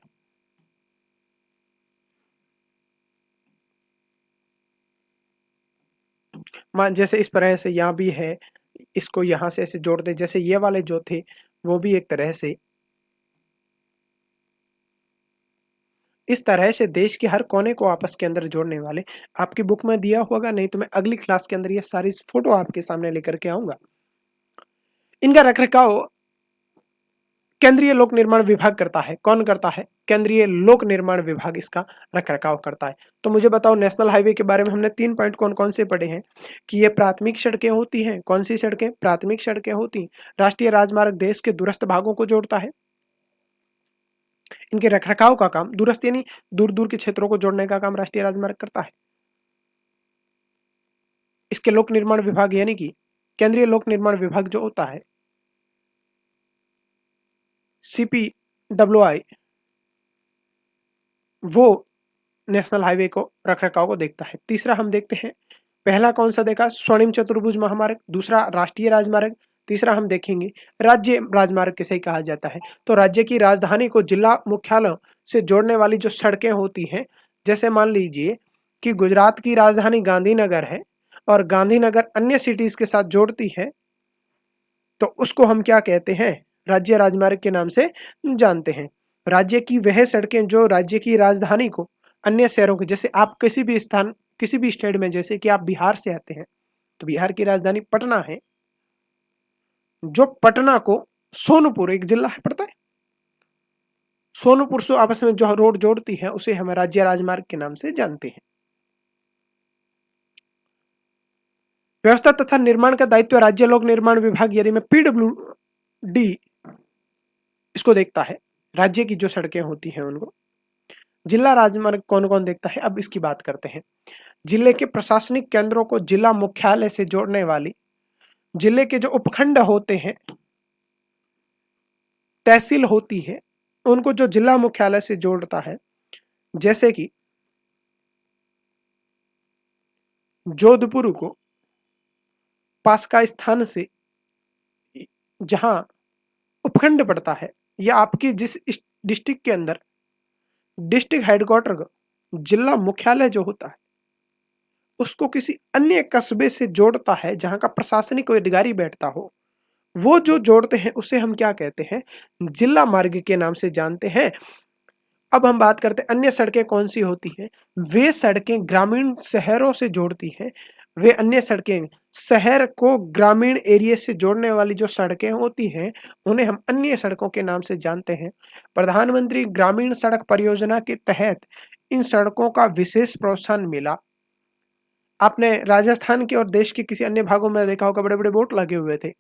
मान जैसे इस तरह से यहाँ भी है, इसको यहां से ऐसे जोड़ दे, जैसे ये वाले जो थे वो भी एक तरह से इस तरह से देश के हर कोने को आपस के अंदर जोड़ने वाले। आपकी बुक में दिया होगा, नहीं तो मैं अगली क्लास के अंदर ये सारी फोटो आपके सामने लेकर के आऊंगा। इनका रखरखाव केंद्रीय लोक निर्माण विभाग करता है। कौन करता है? केंद्रीय लोक निर्माण विभाग इसका रखरखाव करता है। तो मुझे बताओ, नेशनल हाईवे के बारे में हमने 3 पॉइंट कौन कौन से पढ़े हैं कि ये प्राथमिक सड़कें होती हैं। कौन सी सड़कें? प्राथमिक सड़कें होती। राष्ट्रीय राजमार्ग देश के दूरस्थ भागों को जोड़ता है। इनके रखरखाव का काम, दूरस्थ यानी दूर दूर के क्षेत्रों को जोड़ने का काम राष्ट्रीय राजमार्ग करता है। इसके लोक निर्माण विभाग यानी कि केंद्रीय लोक निर्माण विभाग जो होता है, CPWI, वो नेशनल हाईवे को रखरखाव को देखता है। तीसरा हम देखते हैं, पहला कौन सा देखा? स्वर्णिम चतुर्भुज महामार्ग। दूसरा राष्ट्रीय राजमार्ग। तीसरा हम देखेंगे राज्य राजमार्ग किसे कहा जाता है। तो राज्य की राजधानी को जिला मुख्यालयों से जोड़ने वाली जो सड़कें होती हैं, जैसे मान लीजिए कि गुजरात की राजधानी गांधीनगर है और गांधीनगर अन्य सिटीज के साथ जोड़ती है, तो उसको हम क्या कहते हैं? राज्य राजमार्ग के नाम से जानते हैं। राज्य की वह सड़कें जो राज्य की राजधानी को अन्य शहरों के, जैसे आप किसी भी स्थान, किसी भी स्टेट में, जैसे कि आप बिहार से आते हैं तो बिहार की राजधानी पटना है, जो पटना को सोनपुर एक जिला है, पड़ता है, सोनपुर से आपस में जो रोड जोड़ती है उसे हम राज्य राजमार्ग के नाम से जानते हैं। व्यवस्था तथा निर्माण का दायित्व राज्य लोक निर्माण विभाग यानी में PWD इसको देखता है। राज्य की जो सड़कें होती हैं उनको। जिला राजमार्ग कौन कौन देखता है? अब इसकी बात करते हैं। जिले के प्रशासनिक केंद्रों को जिला मुख्यालय से जोड़ने वाली, जिले के जो उपखंड होते हैं, तहसील होती है, उनको जो जिला मुख्यालय से जोड़ता है, जैसे कि जोधपुर को पास का स्थान से जहां उपखंड पड़ता है, या आपकी जिस डिस्ट्रिक्ट के अंदर डिस्ट्रिक्ट हेडक्वार्टर जिला मुख्यालय जो होता है, उसको किसी अन्य कस्बे से जोड़ता है जहां का प्रशासनिक अधिकारी बैठता हो, वो जो जोड़ते हैं उसे हम क्या कहते हैं? जिला मार्ग के नाम से जानते हैं। अब हम बात करते हैं अन्य सड़कें कौन सी होती हैं। वे सड़कें ग्रामीण शहरों से जोड़ती हैं। वे अन्य सड़कें शहर को ग्रामीण एरिया से जोड़ने वाली जो सड़कें होती हैं, उन्हें हम अन्य सड़कों के नाम से जानते हैं। प्रधानमंत्री ग्रामीण सड़क परियोजना के तहत इन सड़कों का विशेष प्रोत्साहन मिला। आपने राजस्थान के और देश के किसी अन्य भागों में देखा होगा, बड़े बड़े बोर्ड लगे हुए थे,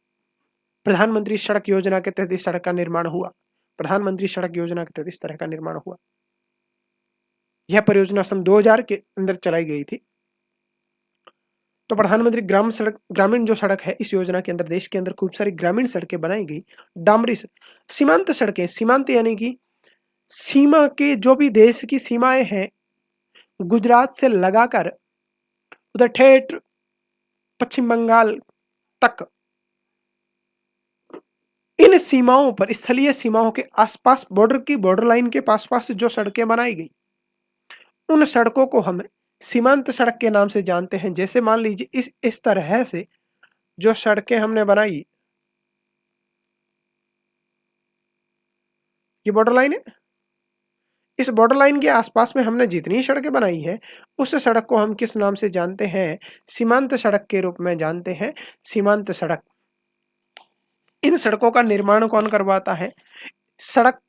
प्रधानमंत्री सड़क योजना के तहत इस सड़क का निर्माण हुआ। प्रधानमंत्री सड़क योजना के तहत इस तरह का निर्माण हुआ। यह परियोजना सन 2000 के अंदर चलाई गई थी। तो प्रधानमंत्री ग्रामीण जो सड़क है, इस योजना के अंदर देश के अंदर खूब सारी ग्रामीण सड़कें बनाई गई। डामरी सीमांत सड़कें, सीमांत यानी कि सीमा के जो भी देश की सीमाएं हैं, गुजरात से लगाकर उधर ठेठ पश्चिम बंगाल तक, इन सीमाओं पर, स्थलीय सीमाओं के आसपास, बॉर्डर की बॉर्डर लाइन के पास पास जो सड़कें बनाई गई, उन सड़कों को हम सीमांत सड़क के नाम से जानते हैं। जैसे मान लीजिए इस तरह से जो सड़कें हमने बनाई, ये बॉर्डर लाइन है, इस बॉर्डर लाइन के आसपास में हमने जितनी सड़कें बनाई है, उस सड़क को हम किस नाम से जानते हैं? सीमांत सड़क के रूप में जानते हैं। सीमांत सड़क। इन सड़कों का निर्माण कौन करवाता है? सड़क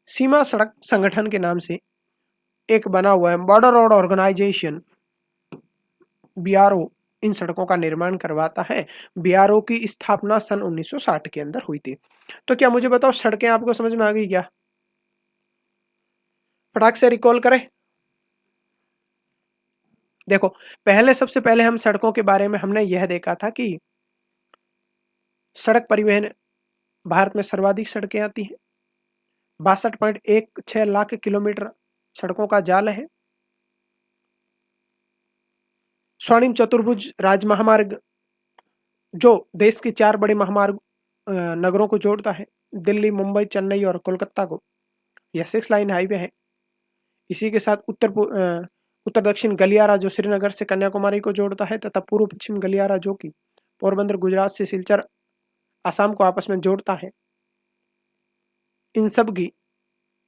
सीमा सड़क संगठन के नाम से एक बना हुआ है बॉर्डर रोड ऑर्गेनाइजेशन, बीआरओ, इन सड़कों का निर्माण करवाता है। बीआरओ की स्थापना सन 1960 के अंदर हुई थी। तो क्या मुझे बताओ सड़कें आपको समझ में आ गई क्या? फटाक से रिकॉल करें। देखो सबसे पहले हम सड़कों के बारे में हमने यह देखा था कि सड़क परिवहन भारत में सर्वाधिक सड़कें आती हैं। 62.16 लाख किलोमीटर सड़कों का जाल है। स्वर्णिम चतुर्भुज राजमहामार्ग जो देश के 4 बड़े महामार्ग नगरों को जोड़ता है, दिल्ली, मुंबई, चेन्नई और कोलकाता को, यह 6 लाइन हाईवे है। इसी के साथ उत्तर दक्षिण गलियारा जो श्रीनगर से कन्याकुमारी को जोड़ता है, तथा पूर्व पश्चिम गलियारा जो कि पोरबंदर गुजरात से सिलचर असम को आपस में जोड़ता है। इन सब की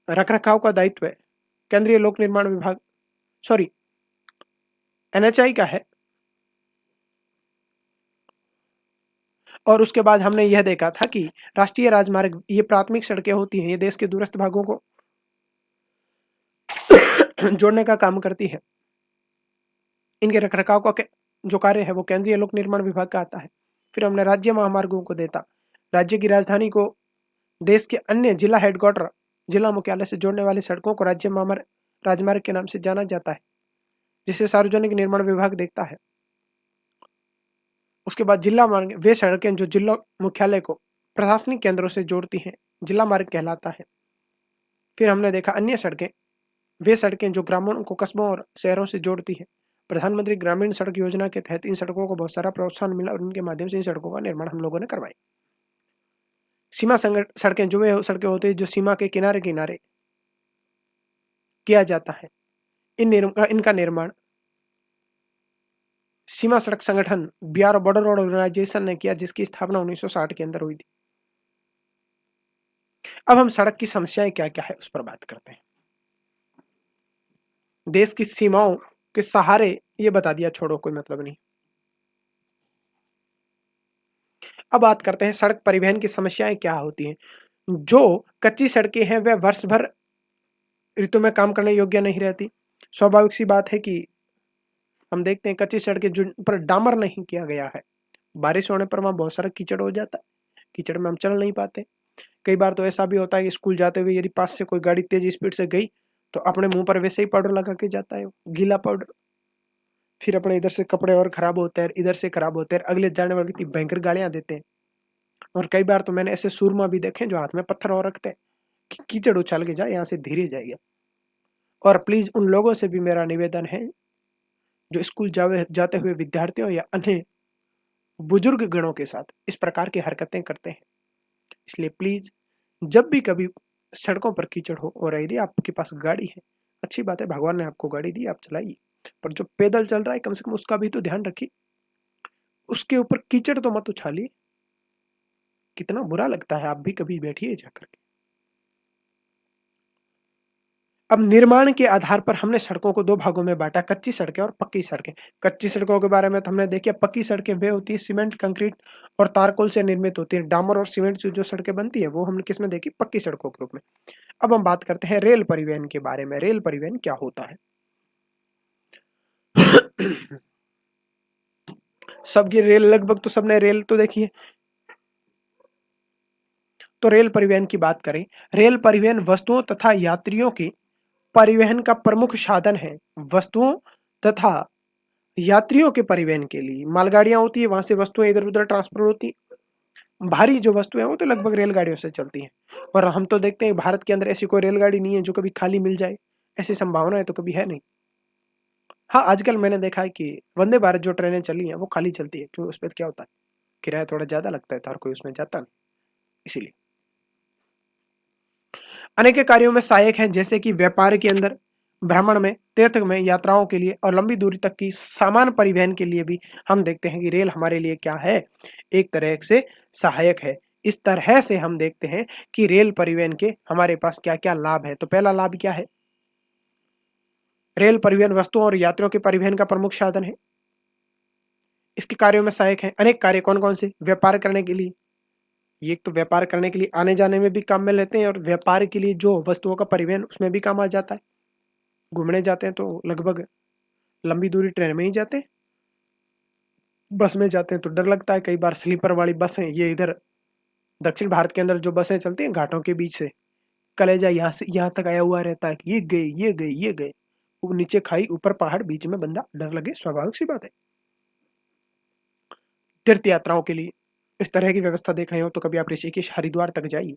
रखरखाव का दायित्व केंद्रीय लोक निर्माण विभाग एनएचआई का है। और उसके बाद हमने यह देखा था कि राष्ट्रीय राजमार्ग ये प्राथमिक सड़कें होती हैं, ये देश के दूरस्थ भागों को जोड़ने का काम करती है। इनके रखरखाव का जो कार्य है वो केंद्रीय लोक निर्माण विभाग का आता है। फिर हमने राज्य महामार्गों को देखा। राज्य की राजधानी को देश के अन्य जिला हेडक्वार्टर, जिला मुख्यालय से जोड़ने वाली सड़कों को राज्य राजमार्ग के नाम से जाना जाता है, जिसे सार्वजनिक निर्माण विभाग देखता है। उसके बाद जिला मार्ग वे सड़कें जो जिला मुख्यालय को प्रशासनिक केंद्रों से जोड़ती हैं, जिला मार्ग कहलाता है। फिर हमने देखा अन्य सड़कें वे सड़कें जो ग्रामीणों को कस्बों और शहरों से जोड़ती है। प्रधानमंत्री ग्रामीण सड़क योजना के तहत इन सड़कों को बहुत सारा प्रोत्साहन मिला और इनके माध्यम से इन सड़कों का निर्माण हम लोगों ने करवाया। सीमा सड़कें जो वे सड़कें होती है जो सीमा के किनारे किनारे किया जाता है, इनका निर्माण सीमा सड़क संगठन बीआरओ बॉर्डर रोड ऑर्गेनाइजेशन ने किया, जिसकी स्थापना 1960 के अंदर हुई थी। अब हम सड़क की समस्याएं क्या क्या है उस पर बात करते हैं। देश की सीमाओं के सहारे ये बता दिया, छोड़ो कोई मतलब नहीं। अब बात करते हैं सड़क परिवहन की समस्याएं क्या होती हैं। जो कच्ची सड़कें हैं वह वर्ष भर ऋतु में काम करने योग्य नहीं रहती। स्वाभाविक सी बात है कि हम देखते हैं कच्ची सड़कें जिन पर डामर नहीं किया गया है, बारिश होने पर वहां बहुत सारा कीचड़ हो जाता है, कीचड़ में हम चल नहीं पाते। कई बार तो ऐसा भी होता है कि स्कूल जाते हुए यदि पास से कोई गाड़ी तेज स्पीड से गई तो अपने मुंह पर वैसे ही पाउडर लगा के जाता है, गीला पाउडर। फिर अपने इधर से कपड़े और खराब होते हैं, इधर से खराब होते हैं, अगले जाने वाले की भयंकर गालियां देते हैं। और कई बार तो मैंने ऐसे सूरमा भी देखे जो हाथ में पत्थर और रखते हैं कि कीचड़ उछाल के जाए, यहाँ से धीरे जाएगा। और प्लीज उन लोगों से भी मेरा निवेदन है जो स्कूल जाते हुए विद्यार्थियों या अन्य बुजुर्ग गणों के साथ इस प्रकार की हरकतें करते हैं। इसलिए प्लीज जब भी कभी सड़कों पर कीचड़ हो और यदि आपके पास गाड़ी है, अच्छी बात है, भगवान ने आपको गाड़ी दी, आप चलाइए, पर जो पैदल चल रहा है कम से कम उसका भी तो ध्यान रखिए। उसके ऊपर कीचड़ तो मत उछालिए, कितना बुरा लगता है। आप भी कभी बैठिए जाकर के। अब निर्माण के आधार पर हमने सड़कों को 2 भागों में बांटा, कच्ची सड़कें और पक्की सड़कें। कच्ची सड़कों के बारे में तो हमने देखा। पक्की सड़कें वे होती है सीमेंट, कंक्रीट और तारकोल से निर्मित होती है। डामर और सीमेंट से जो सड़कें बनती है वो हमने किस में देखी, पक्की सड़कों के रूप में। अब हम बात करते हैं रेल परिवहन के बारे में। रेल परिवहन क्या होता है? सबकी रेल, लगभग तो सबने रेल तो देखी है। तो रेल परिवहन की बात करें, रेल परिवहन वस्तुओं तथा यात्रियों के परिवहन का प्रमुख साधन है। वस्तुओं तथा यात्रियों के परिवहन के लिए मालगाड़ियां होती है, वहां से वस्तुएं इधर उधर ट्रांसफर होती है। भारी जो वस्तुएं हैं वो तो लगभग रेलगाड़ियों से चलती हैं। और हम तो देखते हैं भारत के अंदर ऐसी कोई रेलगाड़ी नहीं है जो कभी खाली मिल जाए, ऐसी संभावना है तो कभी है नहीं। हाँ, आजकल मैंने देखा है कि वंदे भारत जो ट्रेनें चली हैं वो खाली चलती है, क्योंकि उस पर क्या होता है, किराया थोड़ा ज्यादा लगता है, तो हर कोई उसमें जाता नहीं, इसीलिए। अनेक कार्यों में सहायक है, जैसे कि व्यापार के अंदर, भ्रमण में, तीर्थ में, यात्राओं के लिए और लंबी दूरी तक की सामान परिवहन के लिए भी हम देखते हैं कि रेल हमारे लिए क्या है, एक तरह से सहायक है। इस तरह से हम देखते हैं कि रेल परिवहन के हमारे पास क्या क्या लाभ है। तो पहला लाभ क्या है, रेल परिवहन वस्तुओं और यात्रियों के परिवहन का प्रमुख साधन है। इसके कार्यों में सहायक है। अनेक कार्य कौन कौन से, व्यापार करने के लिए, ये तो व्यापार करने के लिए आने जाने में भी काम में लेते हैं, और व्यापार के लिए जो वस्तुओं का परिवहन उसमें भी काम आ जाता है। घूमने जाते हैं तो लगभग लंबी दूरी ट्रेन में ही जाते हैं, बस में जाते हैं तो डर लगता है। कई बार स्लीपर वाली बसें, ये इधर दक्षिण भारत के अंदर जो बसें चलती हैं घाटों के बीच से, कलेजा यहाँ से यहाँ तक आया हुआ रहता है कि ये गए ये गए ये गए, वो नीचे खाई ऊपर पहाड़ बीच में बंदा, डर लगे स्वाभाविक सी बात है। तीर्थ यात्राओं के लिए इस तरह की व्यवस्था देख रहे हो तो कभी आप ऋषिकेश हरिद्वार तक जाइए,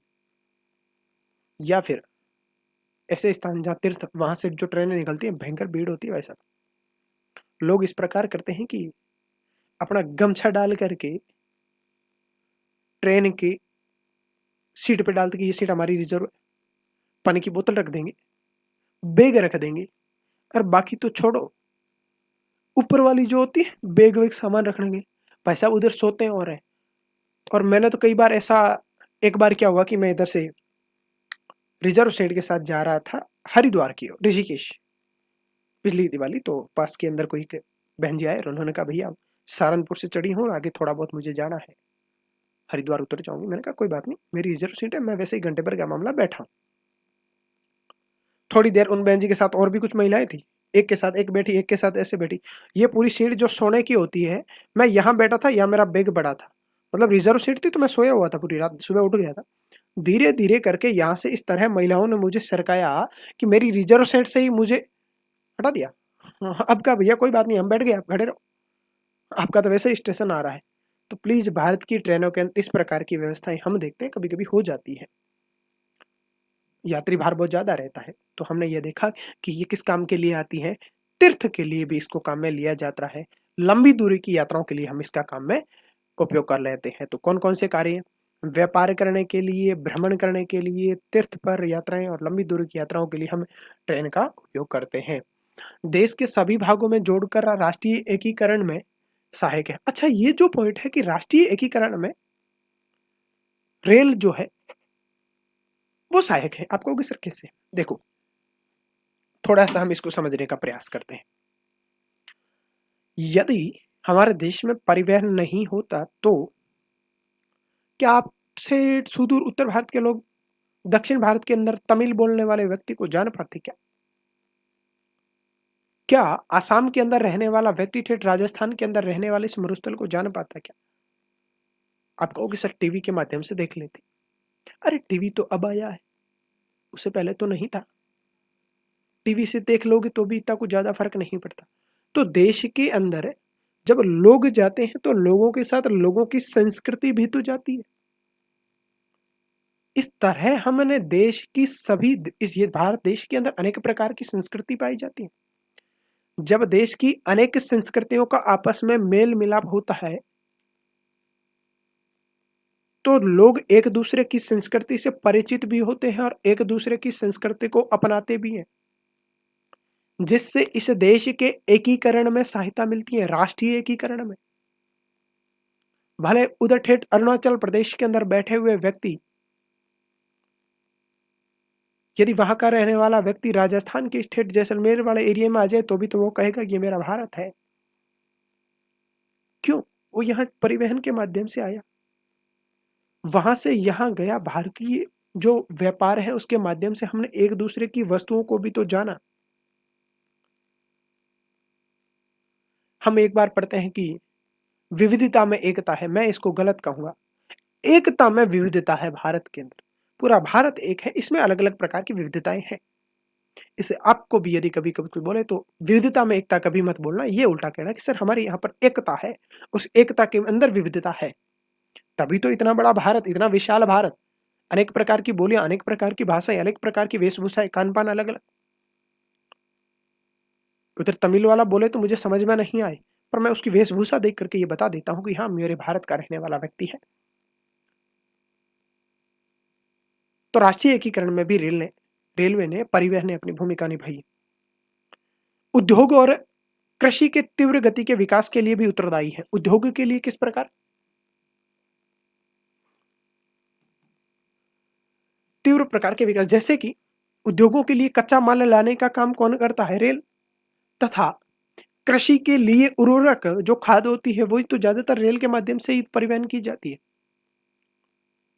या फिर ऐसे स्थान जहाँ तीर्थ, वहां से जो ट्रेनें निकलती हैं भयंकर भीड़ होती है। वैसा लोग इस प्रकार करते हैं कि अपना गमछा डाल करके ट्रेन की सीट पे डालते कि ये सीट हमारी रिजर्व, पानी की बोतल रख देंगे, बैग रख देंगे, और बाकी तो छोड़ो, ऊपर वाली जो होती है बैग वैग सामान रखने के, भाई साहब उधर सोते हैं और है। और मैंने तो कई बार ऐसा, एक बार क्या हुआ कि मैं इधर से रिजर्व सेट के साथ जा रहा था हरिद्वार की ओर, ऋषिकेश, पिछली दिवाली, तो पास के अंदर कोई बहन जी आए और उन्होंने कहा भैया सहारनपुर से चढ़ी हूँ और आगे थोड़ा बहुत मुझे जाना है, हरिद्वार उतर जाऊंगी। मैंने कहा कोई बात नहीं, मेरी रिजर्व सीट है, मैं वैसे ही घंटे भर का मामला बैठा हूँ। थोड़ी देर उन बहन जी के साथ और भी कुछ महिलाएं थी, एक के साथ एक बैठी, एक के साथ ऐसे बैठी। ये पूरी सीट जो सोने की होती है, मैं यहाँ बैठा था, यहाँ मेरा बैग बड़ा था, मतलब रिजर्व सीट थी, तो मैं सोया हुआ था पूरी रात, सुबह उठ गया था। धीरे धीरे करके यहाँ से इस तरह महिलाओं ने मुझे सरकाया कि मेरी रिजर्व सीट से ही मुझे हटा दिया। अब का भैया कोई बात नहीं, हम बैठ गए, आप खड़े रहो, आपका तो वैसे ही स्टेशन आ रहा है। तो प्लीज भारत की ट्रेनों के अंदर इस प्रकार की व्यवस्थाएं हम देखते हैं कभी कभी हो जाती है, यात्री भार बहुत ज्यादा रहता है। तो हमने ये देखा कि ये किस काम के लिए आती है, तीर्थ के लिए भी इसको काम में लिया जाता है, लंबी दूरी की यात्राओं के लिए हम इसका काम में उपयोग कर लेते हैं। तो कौन कौन से कार्य, व्यापार करने के लिए, भ्रमण करने के लिए, तीर्थ पर यात्राएं और लंबी दूरी की यात्राओं के लिए हम ट्रेन का उपयोग करते हैं। देश के सभी भागों में जोड़कर राष्ट्रीय एकीकरण में सहायक है। अच्छा, ये जो पॉइंट है कि राष्ट्रीय एकीकरण में रेल जो है वो सहायक है, आप कहोगे सर कैसे? देखो, थोड़ा सा हम इसको समझने का प्रयास करते हैं। यदि हमारे देश में परिवहन नहीं होता तो क्या आपसे सुदूर उत्तर भारत के लोग दक्षिण भारत के अंदर तमिल बोलने वाले व्यक्ति को जान पाते क्या? क्या आसाम के अंदर रहने वाला व्यक्ति ठेठ राजस्थान के अंदर रहने वाले इस मरुस्थल को जान पाता क्या? आप कहोगे सर टीवी के माध्यम से देख लेते। अरे टीवी तो अब आया है, उससे पहले तो नहीं था। टीवी से देख लोगे तो भी इतना कुछ ज्यादा फर्क नहीं पड़ता। तो देश के अंदर जब लोग जाते हैं तो लोगों के साथ लोगों की संस्कृति भी तो जाती है। इस तरह हमने देश की सभी, इस ये भारत देश के अंदर अनेक प्रकार की संस्कृति पाई जाती है। जब देश की अनेक संस्कृतियों का आपस में मेल मिलाप होता है तो लोग एक दूसरे की संस्कृति से परिचित भी होते हैं और एक दूसरे की संस्कृति को अपनाते भी हैं, जिससे इस देश के एकीकरण में सहायता मिलती है, राष्ट्रीय एकीकरण में। भले उधर ठेठ अरुणाचल प्रदेश के अंदर बैठे हुए व्यक्ति, यदि वहां का रहने वाला व्यक्ति राजस्थान के स्टेट जैसलमेर वाले एरिया में आ जाए तो भी तो वो कहेगा कि ये मेरा भारत है। क्यों? वो यहाँ परिवहन के माध्यम से आया, वहां से यहाँ गया, भारतीय जो व्यापार है उसके माध्यम से हमने एक दूसरे की वस्तुओं को भी तो जाना। हम एक बार पढ़ते हैं कि विविधता में एकता है, मैं इसको गलत कहूंगा, एकता में विविधता है भारत के अंदर। पूरा भारत एक है, इसमें अलग अलग प्रकार की विविधताएं हैं। इसे आपको भी यदि कभी कभी कोई बोले तो विविधता में एकता कभी मत बोलना, ये उल्टा कहना कि सर हमारे यहाँ पर एकता है, उस एकता के अंदर विविधता है, तभी तो इतना बड़ा भारत, इतना विशाल भारत, अनेक प्रकार की बोलियां, अनेक प्रकार की भाषाएं, अनेक प्रकार की वेशभूषाएं, खान पान अलग अलग। उधर तमिल वाला बोले तो मुझे समझ में नहीं आए, पर मैं उसकी वेशभूषा देख करके ये बता देता हूँ कि हाँ मेरे भारत का रहने वाला व्यक्ति है। तो राष्ट्रीय एकीकरण में भी रेलवे ने, परिवहन ने अपनी भूमिका निभाई। उद्योग और कृषि के तीव्र गति के विकास के लिए भी उत्तरदायी है। उद्योग के लिए किस प्रकार? तीव्र प्रकार के विकास, जैसे कि उद्योगों के लिए कच्चा माल लाने का काम कौन करता है? रेल। तथा कृषि के लिए उर्वरक जो खाद होती है वही तो ज्यादातर रेल के माध्यम से ही परिवहन की जाती है,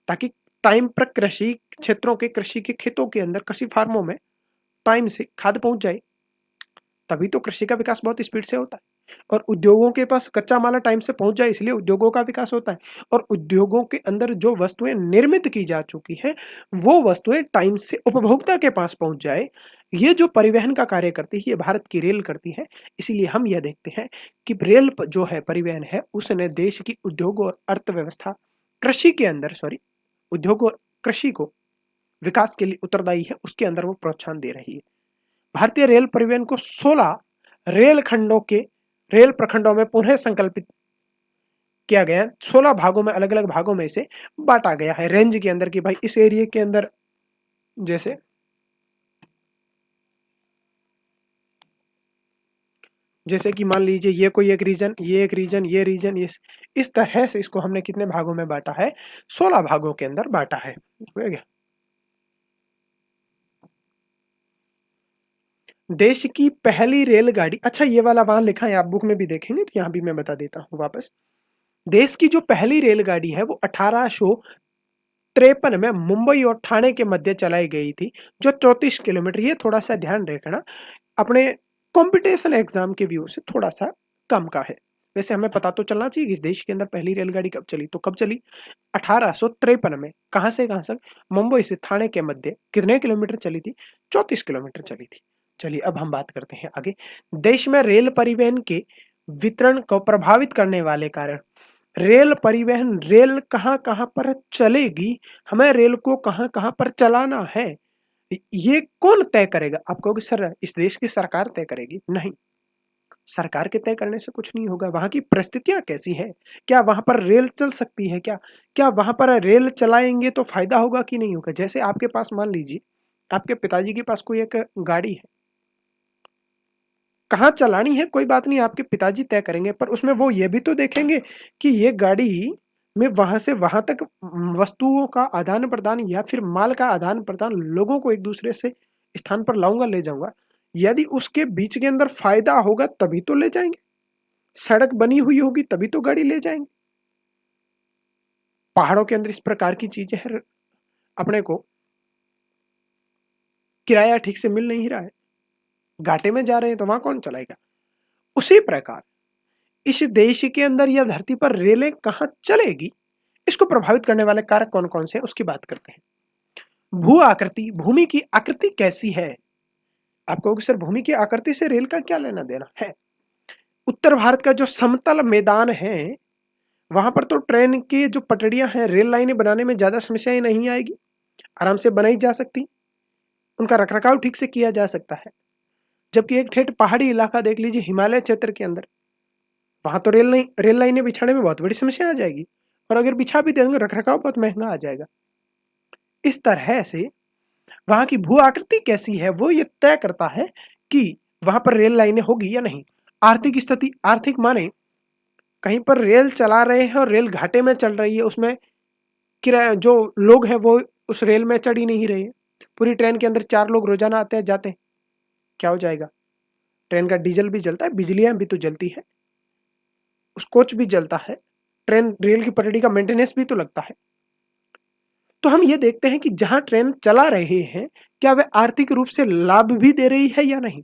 ताकि टाइम पर कृषि क्षेत्रों के, कृषि के खेतों के अंदर, कृषि फार्मों में टाइम से खाद पहुंच जाए। तभी तो कृषि का विकास बहुत स्पीड से होता है, और उद्योगों के पास कच्चा माल टाइम से पहुंच जाए इसलिए उद्योगों का विकास होता है, और उद्योगों के अंदर जो वस्तुएं निर्मित की जा चुकी हैं वो वस्तुएं टाइम से उपभोक्ता के पास पहुंच जाए, ये जो परिवहन का कार्य करती है ये भारत की रेल करती है। इसीलिए हम यह देखते हैं कि रेल जो है परिवहन है उसने देश की उद्योग और अर्थव्यवस्था कृषि के अंदर उद्योग और कृषि को विकास के लिए उत्तरदायी है, उसके अंदर वो प्रोत्साहन दे रही है। भारतीय रेल परिवहन को 16 रेल खंडों के रेल प्रखंडों में पुनः संकल्पित किया गया है। 16 भागों में, अलग अलग भागों में इसे बांटा गया है रेंज के अंदर, कि भाई इस एरिया के अंदर जैसे कि मान लीजिए ये कोई एक रीजन, ये एक रीजन, ये रीजन, इस तरह से इसको हमने कितने भागों में बांटा है? 16 भागों के अंदर बांटा है। हो गया। देश की पहली रेलगाड़ी, अच्छा ये वाला वहां लिखा है, आप बुक में भी देखेंगे तो यहां भी मैं बता देता हूं वापस। देश की जो पहली रेलगाड़ी है वो 1853 में मुंबई और ठाणे के मध्य चलाई गई थी, जो 34 किलोमीटर, ये थोड़ा सा ध्यान रखना, अपने कंपटीशन एग्जाम के व्यू से थोड़ा सा कम का है। वैसे हमें पता तो चलना चाहिए कि इस देश के अंदर पहली रेलगाड़ी कब चली, तो कब चली? 1853 में। कहां से कहां तक? मुंबई से ठाणे के मध्य कितने किलोमीटर चली थी? 34 किलोमीटर चली थी। चलिए अब हम बात करते हैं आगे। देश में रेल परिवहन के वितरण को प्रभावित करने वाले कारण। रेल परिवहन, रेल कहां कहां पर चलेगी, हमें रेल को कहां कहां पर चलाना है, ये कौन तय करेगा? आप कहोगे सर इस देश की सरकार तय करेगी। नहीं, सरकार के तय करने से कुछ नहीं होगा। वहां की परिस्थितियां कैसी है, क्या वहां पर रेल चल सकती है, क्या क्या वहां पर रेल चलाएंगे तो फायदा होगा कि नहीं होगा? जैसे आपके पास मान लीजिए आपके पिताजी के पास कोई एक गाड़ी है, कहाँ चलानी है कोई बात नहीं, आपके पिताजी तय करेंगे, पर उसमें वो ये भी तो देखेंगे कि ये गाड़ी में वहां से वहां तक वस्तुओं का आदान प्रदान या फिर माल का आदान प्रदान, लोगों को एक दूसरे से स्थान पर लाऊंगा, ले जाऊंगा, यदि उसके बीच के अंदर फायदा होगा तभी तो ले जाएंगे, सड़क बनी हुई होगी तभी तो गाड़ी ले जाएंगे। पहाड़ों के अंदर इस प्रकार की चीजें हैं, अपने को किराया ठीक से मिल नहीं रहा है, घाटे में जा रहे हैं, तो वहां कौन चलाएगा? उसी प्रकार इस देश के अंदर या धरती पर रेलें कहां चलेगी, इसको प्रभावित करने वाले कारक कौन कौन से हैं उसकी बात करते हैं। भू आकृति, भूमि की आकृति कैसी है? आप कहोगे सर भूमि की आकृति से रेल का क्या लेना देना है? उत्तर भारत का जो समतल मैदान है वहां पर तो ट्रेन की जो पटड़ियां हैं, रेल लाइनें बनाने में ज्यादा समस्याएं नहीं आएगी, आराम से बनाई जा सकती, उनका रखरखाव ठीक से किया जा सकता है। जबकि एक ठेठ पहाड़ी इलाका देख लीजिए हिमालय क्षेत्र के अंदर, वहां तो रेल लाइनें बिछाने में बहुत बड़ी समस्या आ जाएगी, और अगर बिछा भी देंगे रखरखाव बहुत महंगा आ जाएगा। इस तरह से वहां की भू आकृति कैसी है वो ये तय करता है कि वहां पर रेल लाइनें होगी या नहीं। आर्थिक स्थिति, आर्थिक माने कहीं पर रेल चला रहे हैं और रेल घाटे में चल रही है, उसमें किराया जो लोग हैं वो उस रेल में चढ़ ही नहीं रहे हैं, पूरी ट्रेन के अंदर 4 लोग रोजाना आते हैं जाते हैं, क्या हो जाएगा? ट्रेन का डीजल भी जलता है, बिजलियां भी तो जलती है, उस कोच भी जलता है, ट्रेन रेल की पटड़ी का मेंटेनेंस भी तो लगता है। तो हम ये देखते हैं कि जहां ट्रेन चला रहे हैं क्या वे आर्थिक रूप से लाभ भी दे रही है या नहीं,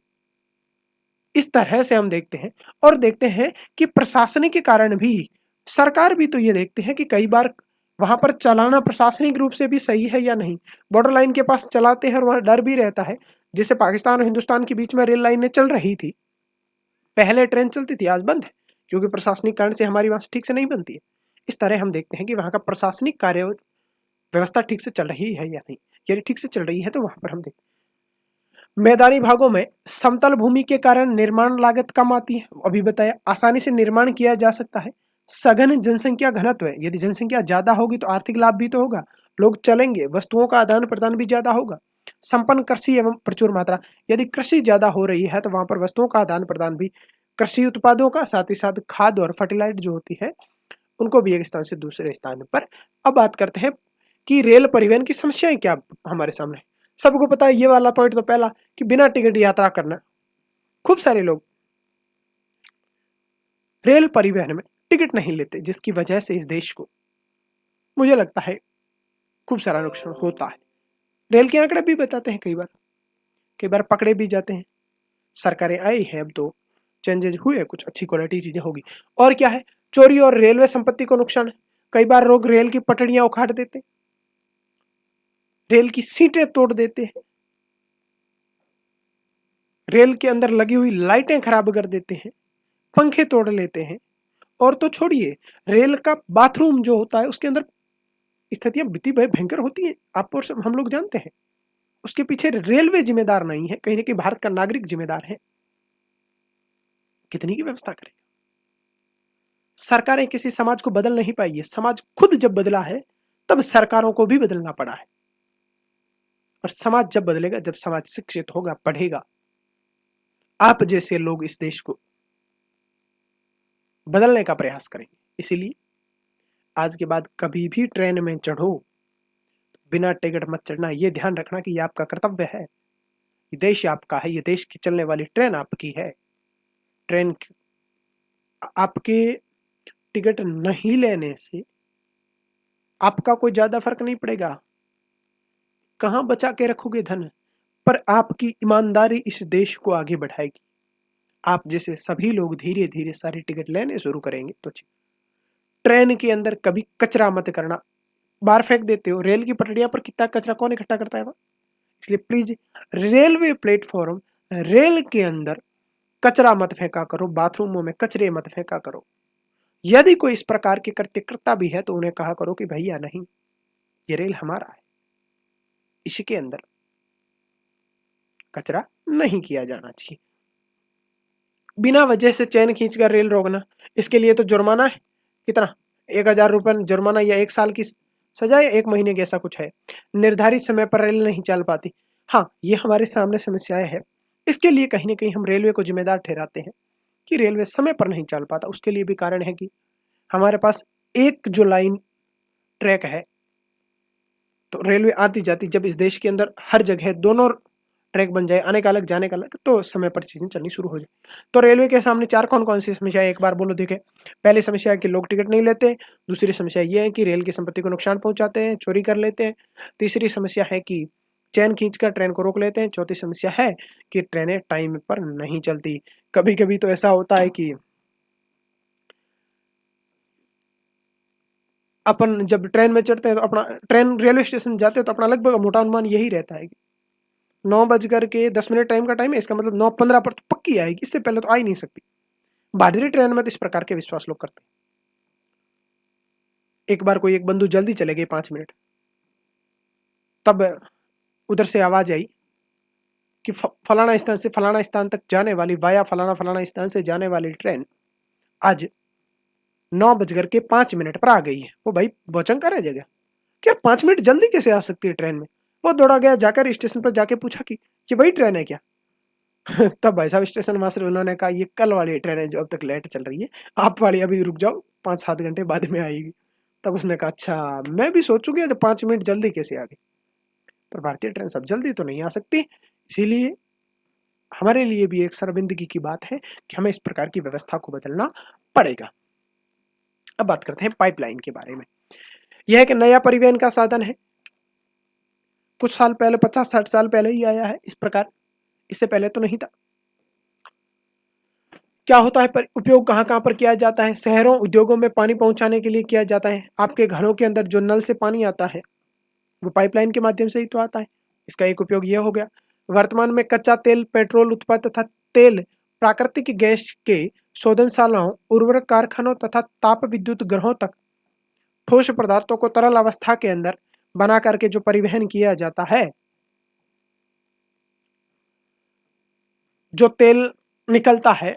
इस तरह से हम देखते हैं। और देखते हैं कि प्रशासनिक के कारण भी, सरकार भी तो ये देखते हैं कि कई बार वहां पर चलाना प्रशासनिक रूप से भी सही है या नहीं। बॉर्डर लाइन के पास चलाते हैं और वहां डर भी रहता है, जैसे पाकिस्तान और हिंदुस्तान के बीच में रेल लाइनें चल रही थी, पहले ट्रेन चलती थी, आज बंद है, क्योंकि प्रशासनिक कारण से हमारी वहां ठीक से नहीं बनती है। इस तरह हम देखते हैं कि वहां का प्रशासनिक कार्य व्यवस्था ठीक से चल रही है या नहीं, यदि ठीक से चल रही है तो वहां पर हम देखते हैं। मैदानी भागों में समतल भूमि के कारण निर्माण लागत कम आती है, अभी बताया, आसानी से निर्माण किया जा सकता है। सघन जनसंख्या घनत्व है, यदि जनसंख्या ज्यादा होगी तो आर्थिक लाभ भी तो होगा, लोग चलेंगे, वस्तुओं का आदान प्रदान भी ज्यादा होगा। संपन्न कृषि एवं प्रचुर मात्रा, यदि कृषि ज्यादा हो रही है तो वहां पर वस्तुओं का आदान प्रदान भी, कृषि उत्पादों का, साथ ही साथ खाद और फर्टिलाइजर जो होती है उनको भी एक स्थान से दूसरे स्थान पर। अब बात करते हैं कि रेल परिवहन की समस्याएं क्या हमारे सामने। सबको पता है ये वाला पॉइंट तो पहला, कि बिना टिकट यात्रा करना। खूब सारे लोग रेल परिवहन में टिकट नहीं लेते, जिसकी वजह से इस देश को, मुझे लगता है, खूब सारा नुकसान होता है। रेल के आंकड़े भी बताते हैं, कई बार पकड़े भी जाते हैं। सरकारें आई हैं, अब तो चेंजेज हुए, कुछ अच्छी क्वालिटी चीजें होगी। और क्या है, चोरी और रेलवे संपत्ति को नुकसान है। कई बार लोग रेल की पटरियां उखाड़ देते, रेल की सीटें तोड़ देते हैं, रेल के अंदर लगी हुई लाइटें खराब कर देते हैं, पंखे तोड़ लेते हैं। और तो छोड़िए, रेल का बाथरूम जो होता है उसके अंदर स्थितियां बीती भयंकर होती हैं, आप और हम लोग जानते हैं। उसके पीछे रेलवे जिम्मेदार नहीं है, कहीं ना कहीं भारत का नागरिक जिम्मेदार है। कितनी की व्यवस्था करें? सरकारें किसी समाज को बदल नहीं पाई है, समाज खुद जब बदला है तब सरकारों को भी बदलना पड़ा है। और समाज जब बदलेगा, जब समाज शिक्षित होगा, पढ़ेगा, आप जैसे लोग इस देश को बदलने का प्रयास करेंगे। इसीलिए आज के बाद कभी भी ट्रेन में चढ़ो, बिना टिकट मत चढ़ना। ये ध्यान रखना कि ये आपका कर्तव्य है, ये देश आपका है, ये देश की चलने वाली ट्रेन आपकी है। ट्रेन आपके टिकट नहीं लेने से आपका कोई ज्यादा फर्क नहीं पड़ेगा, कहां बचा के रखोगे धन, पर आपकी ईमानदारी इस देश को आगे बढ़ाएगी। आप जैसे सभी लोग धीरे धीरे सारी टिकट लेने शुरू करेंगे तो ट्रेन के अंदर कभी कचरा मत करना, बाहर फेंक देते हो। रेल की पटरियां पर कितना कचरा कौन इकट्ठा करता है वहां? इसलिए प्लीज रेलवे प्लेटफॉर्म, रेल के अंदर कचरा मत फेंका करो, बाथरूमों में कचरे मत फेंका करो। यदि कोई इस प्रकार के कृत्य करता भी है तो उन्हें कहा करो कि भैया नहीं, ये रेल हमारा है, इसके अंदर कचरा नहीं किया जाना चाहिए। बिना वजह से चैन खींचकर रेल रोकना, इसके लिए तो जुर्माना है। कितना? 1,000 रुपये जुर्माना, या 1 साल की सजा, या 1 महीने की, ऐसा कुछ है। निर्धारित समय पर रेल नहीं चल पाती। हाँ, ये हमारे सामने समस्याएं हैं। इसके लिए कहीं ना कहीं हम रेलवे को जिम्मेदार ठहराते हैं कि रेलवे समय पर नहीं चल पाता। उसके लिए भी कारण है कि हमारे पास एक जो लाइन ट्रैक है, तो रेलवे आती जाती, जब इस देश के अंदर हर जगह दोनों ट्रैक बन जाए, आने का अलग जाने का अलग, तो समय पर चीजें चलनी शुरू हो जाए। तो रेलवे के सामने चार कौन कौन सी समस्या है, एक बार बोलो देखे। पहली समस्या है कि लोग टिकट नहीं लेते। दूसरी समस्या ये है कि रेल की संपत्ति को नुकसान पहुंचाते हैं, चोरी कर लेते हैं। तीसरी समस्या है कि चैन खींचकर ट्रेन को रोक लेते हैं। चौथी समस्या है कि ट्रेनें टाइम पर नहीं चलती। कभी कभी तो ऐसा होता है कि अपन जब ट्रेन में चढ़ते हैं तो अपना, ट्रेन रेलवे स्टेशन जाते हैं तो अपना लगभग मोटा अनुमान यही रहता है कि 9:10 टाइम का टाइम है, इसका मतलब 9:15 पर तो पक्की आएगी, इससे पहले तो आ ही नहीं सकती। भादरी ट्रेन में तो इस प्रकार के विश्वास लोग करते हैं। एक बार कोई एक बंधु जल्दी चले गए 5 मिनट, तब उधर से आवाज आई कि फलाना स्थान से फलाना स्थान तक जाने वाली, वाया फलाना फलाना स्थान से जाने वाली ट्रेन आज 9:05 पर आ गई है। वो भाई भौचंका रह जाएगा कि यार 5 मिनट जल्दी कैसे आ सकती है ट्रेन में। वो दौड़ा गया, जाकर स्टेशन पर जाके पूछा कि ये वही ट्रेन है क्या? तब भाई साहब स्टेशन मास्टर उन्होंने कहा ये कल वाली ट्रेन है जो अब तक लेट चल रही है, आप वाली अभी रुक जाओ, 5-7 घंटे बाद में आएगी। तब उसने कहा अच्छा, मैं भी सोचू गया जब 5 मिनट जल्दी कैसे आ गई। पर भारतीय ट्रेन सब जल्दी तो नहीं आ सकती, इसीलिए हमारे लिए भी एक शर्मिंदगी की बात है कि हमें इस प्रकार की व्यवस्था को बदलना पड़ेगा। अब बात करते हैं पाइपलाइन के बारे में। यह एक नया परिवहन का साधन है, कुछ साल पहले, 50-60 साल पहले ही आया है इस प्रकार, इससे पहले तो नहीं था। क्या होता है, पर उपयोग कहाँ कहाँ पर किया जाता है? शहरों, उद्योगों में पानी पहुंचाने के लिए किया जाता है। आपके घरों के अंदर जो नल से पानी आता है वो पाइपलाइन के माध्यम से ही तो आता है, इसका एक उपयोग यह हो गया। वर्तमान में कच्चा तेल, पेट्रोल उत्पाद तथा तेल, प्राकृतिक गैस के शोधनशालाओं, उर्वरक कारखानों तथा ताप विद्युत ग्रहों तक ठोस पदार्थों को तरल अवस्था के अंदर बना करके जो परिवहन किया जाता है, जो तेल निकलता है,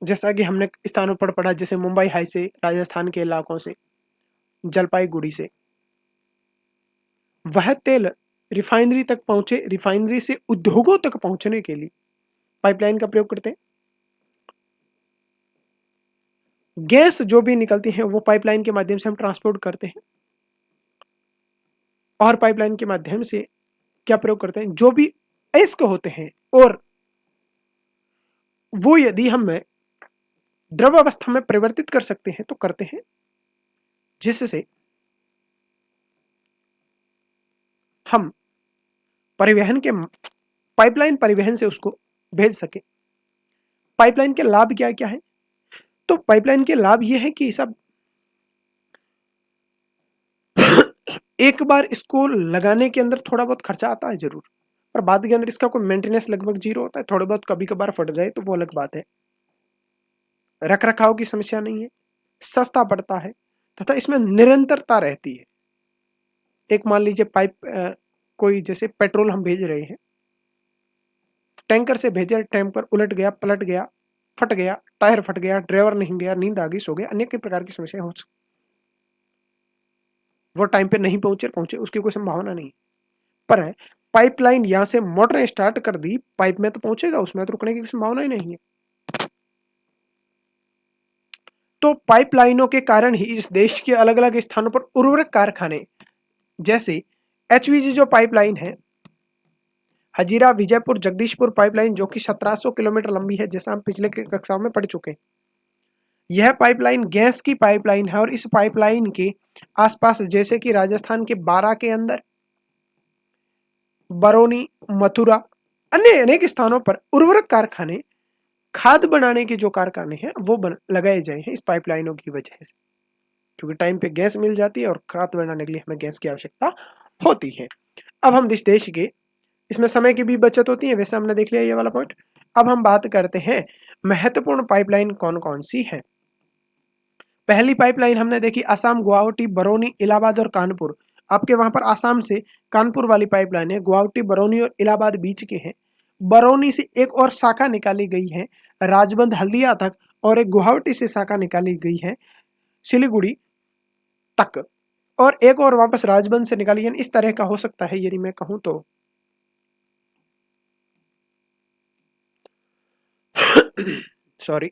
जैसा कि हमने स्थानों पर पढ़ा, जैसे मुंबई हाई से, राजस्थान के इलाकों से, जलपाईगुड़ी से, वह तेल रिफाइनरी तक पहुंचे, रिफाइनरी से उद्योगों तक पहुंचने के लिए पाइपलाइन का प्रयोग करते हैं। गैस जो भी निकलती है वो पाइपलाइन के माध्यम से हम ट्रांसपोर्ट करते हैं। और पाइपलाइन के माध्यम से क्या प्रयोग करते हैं, जो भी अयस्क होते हैं, और वो यदि हम द्रव अवस्था में परिवर्तित कर सकते हैं तो करते हैं, जिससे हम परिवहन के, पाइपलाइन परिवहन से उसको भेज सके। पाइपलाइन के लाभ क्या क्या है? तो पाइपलाइन के लाभ ये है कि सब एक बार इसको लगाने के अंदर थोड़ा बहुत खर्चा आता है जरूर, पर बाद के अंदर इसका कोई मेंटेनेंस लगभग जीरो होता है। थोड़े बहुत कभी कभार फट जाए तो वो अलग बात है। रख रखाव की समस्या नहीं है, सस्ता पड़ता है तथा इसमें निरंतरता रहती है। एक मान लीजिए पाइप कोई जैसे पेट्रोल हम भेज रहे हैं, टैंकर से भेजा, टैंकर उलट गया, पलट गया, फट गया, टायर फट गया, ड्राइवर नहीं गया, नींद आ गई, सो गया, अनेक प्रकार की समस्या हो सकती, वो टाइम पे नहीं पहुंचे उसकी कोई संभावना नहीं। पर है पाइपलाइन यहां से मोटर स्टार्ट कर दी, पाइप में तो पहुंचेगा, उसमें तो रुकने की संभावना ही नहीं है। तो पाइपलाइनों के कारण ही इस देश के अलग अलग स्थानों पर उर्वरक कारखाने, जैसे एचवीजी जो पाइपलाइन है, हजीरा विजयपुर जगदीशपुर पाइपलाइन जो कि 1700 किलोमीटर लंबी है, जैसा हम पिछले कक्षाओं में पढ़ चुके हैं। यह पाइपलाइन गैस की पाइपलाइन है और इस पाइपलाइन के आसपास जैसे कि राजस्थान के बारा के अंदर, बरौनी, मथुरा, अन्य अनेक स्थानों पर उर्वरक कारखाने, खाद बनाने के जो कारखाने हैं वो लगाए गए हैं इस पाइपलाइनों की वजह से, क्योंकि टाइम पे गैस मिल जाती है और खाद बनाने के लिए हमें गैस की आवश्यकता होती है। अब हम इस देश के, इसमें समय की भी बचत होती है, वैसे हमने देख लिया ये वाला पॉइंट। अब हम बात करते हैं महत्वपूर्ण पाइपलाइन कौन कौन सी है। पहली पाइपलाइन हमने देखी असम, गुवाहाटी, बरौनी, इलाहाबाद और कानपुर। आपके वहां पर आसाम से कानपुर वाली पाइपलाइन है, गुवाहाटी, बरौनी और इलाहाबाद बीच के हैं। बरौनी से एक और शाखा निकाली गई है राजबंद हल्दिया तक, और एक गुवाहाटी से शाखा निकाली गई है सिलीगुड़ी तक, और एक और वापस राजबंद से निकाली है। इस तरह का हो सकता है यदि मैं कहूं तो। सॉरी,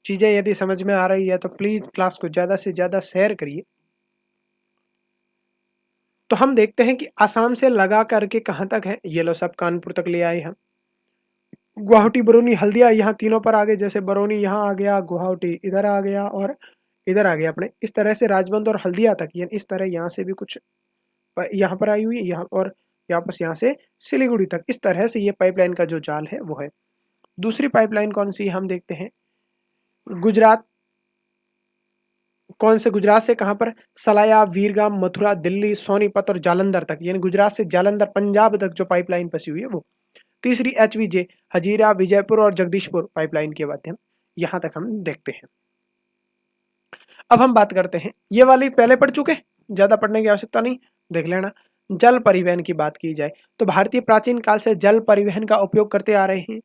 चीजें यदि समझ में आ रही है तो प्लीज क्लास को ज्यादा से ज्यादा शेयर करिए। तो हम देखते हैं कि आसाम से लगा करके कहां तक है, ये लो सब कानपुर तक ले आए हम। गुवाहाटी, बरौनी, हल्दिया, यहाँ तीनों पर आ गए। जैसे बरौनी यहाँ आ गया, गुवाहाटी इधर आ गया और इधर आ गया अपने, इस तरह से राजबंद और हल्दिया तक, यानी इस तरह यहाँ से भी कुछ यहाँ पर आई हुई है, यहाँ और वापस यहाँ से सिलीगुड़ी तक। इस तरह से ये पाइपलाइन का जो जाल है वो है। दूसरी पाइपलाइन कौन सी हम देखते हैं, गुजरात, कौन से गुजरात से कहां पर, सलाया, वीरगाम, मथुरा, दिल्ली, सोनीपत और जालंधर तक, यानी गुजरात से जालंधर पंजाब तक जो पाइपलाइन फंसी हुई है वो। तीसरी एचवीजे, हजीरा, विजयपुर और जगदीशपुर पाइपलाइन के माध्यम, यहां तक हम देखते हैं। अब हम बात करते हैं, ये वाली पहले पढ़ चुके, ज्यादा पढ़ने की आवश्यकता नहीं, देख लेना। जल परिवहन की बात की जाए तो भारतीय प्राचीन काल से जल परिवहन का उपयोग करते आ रहे हैं।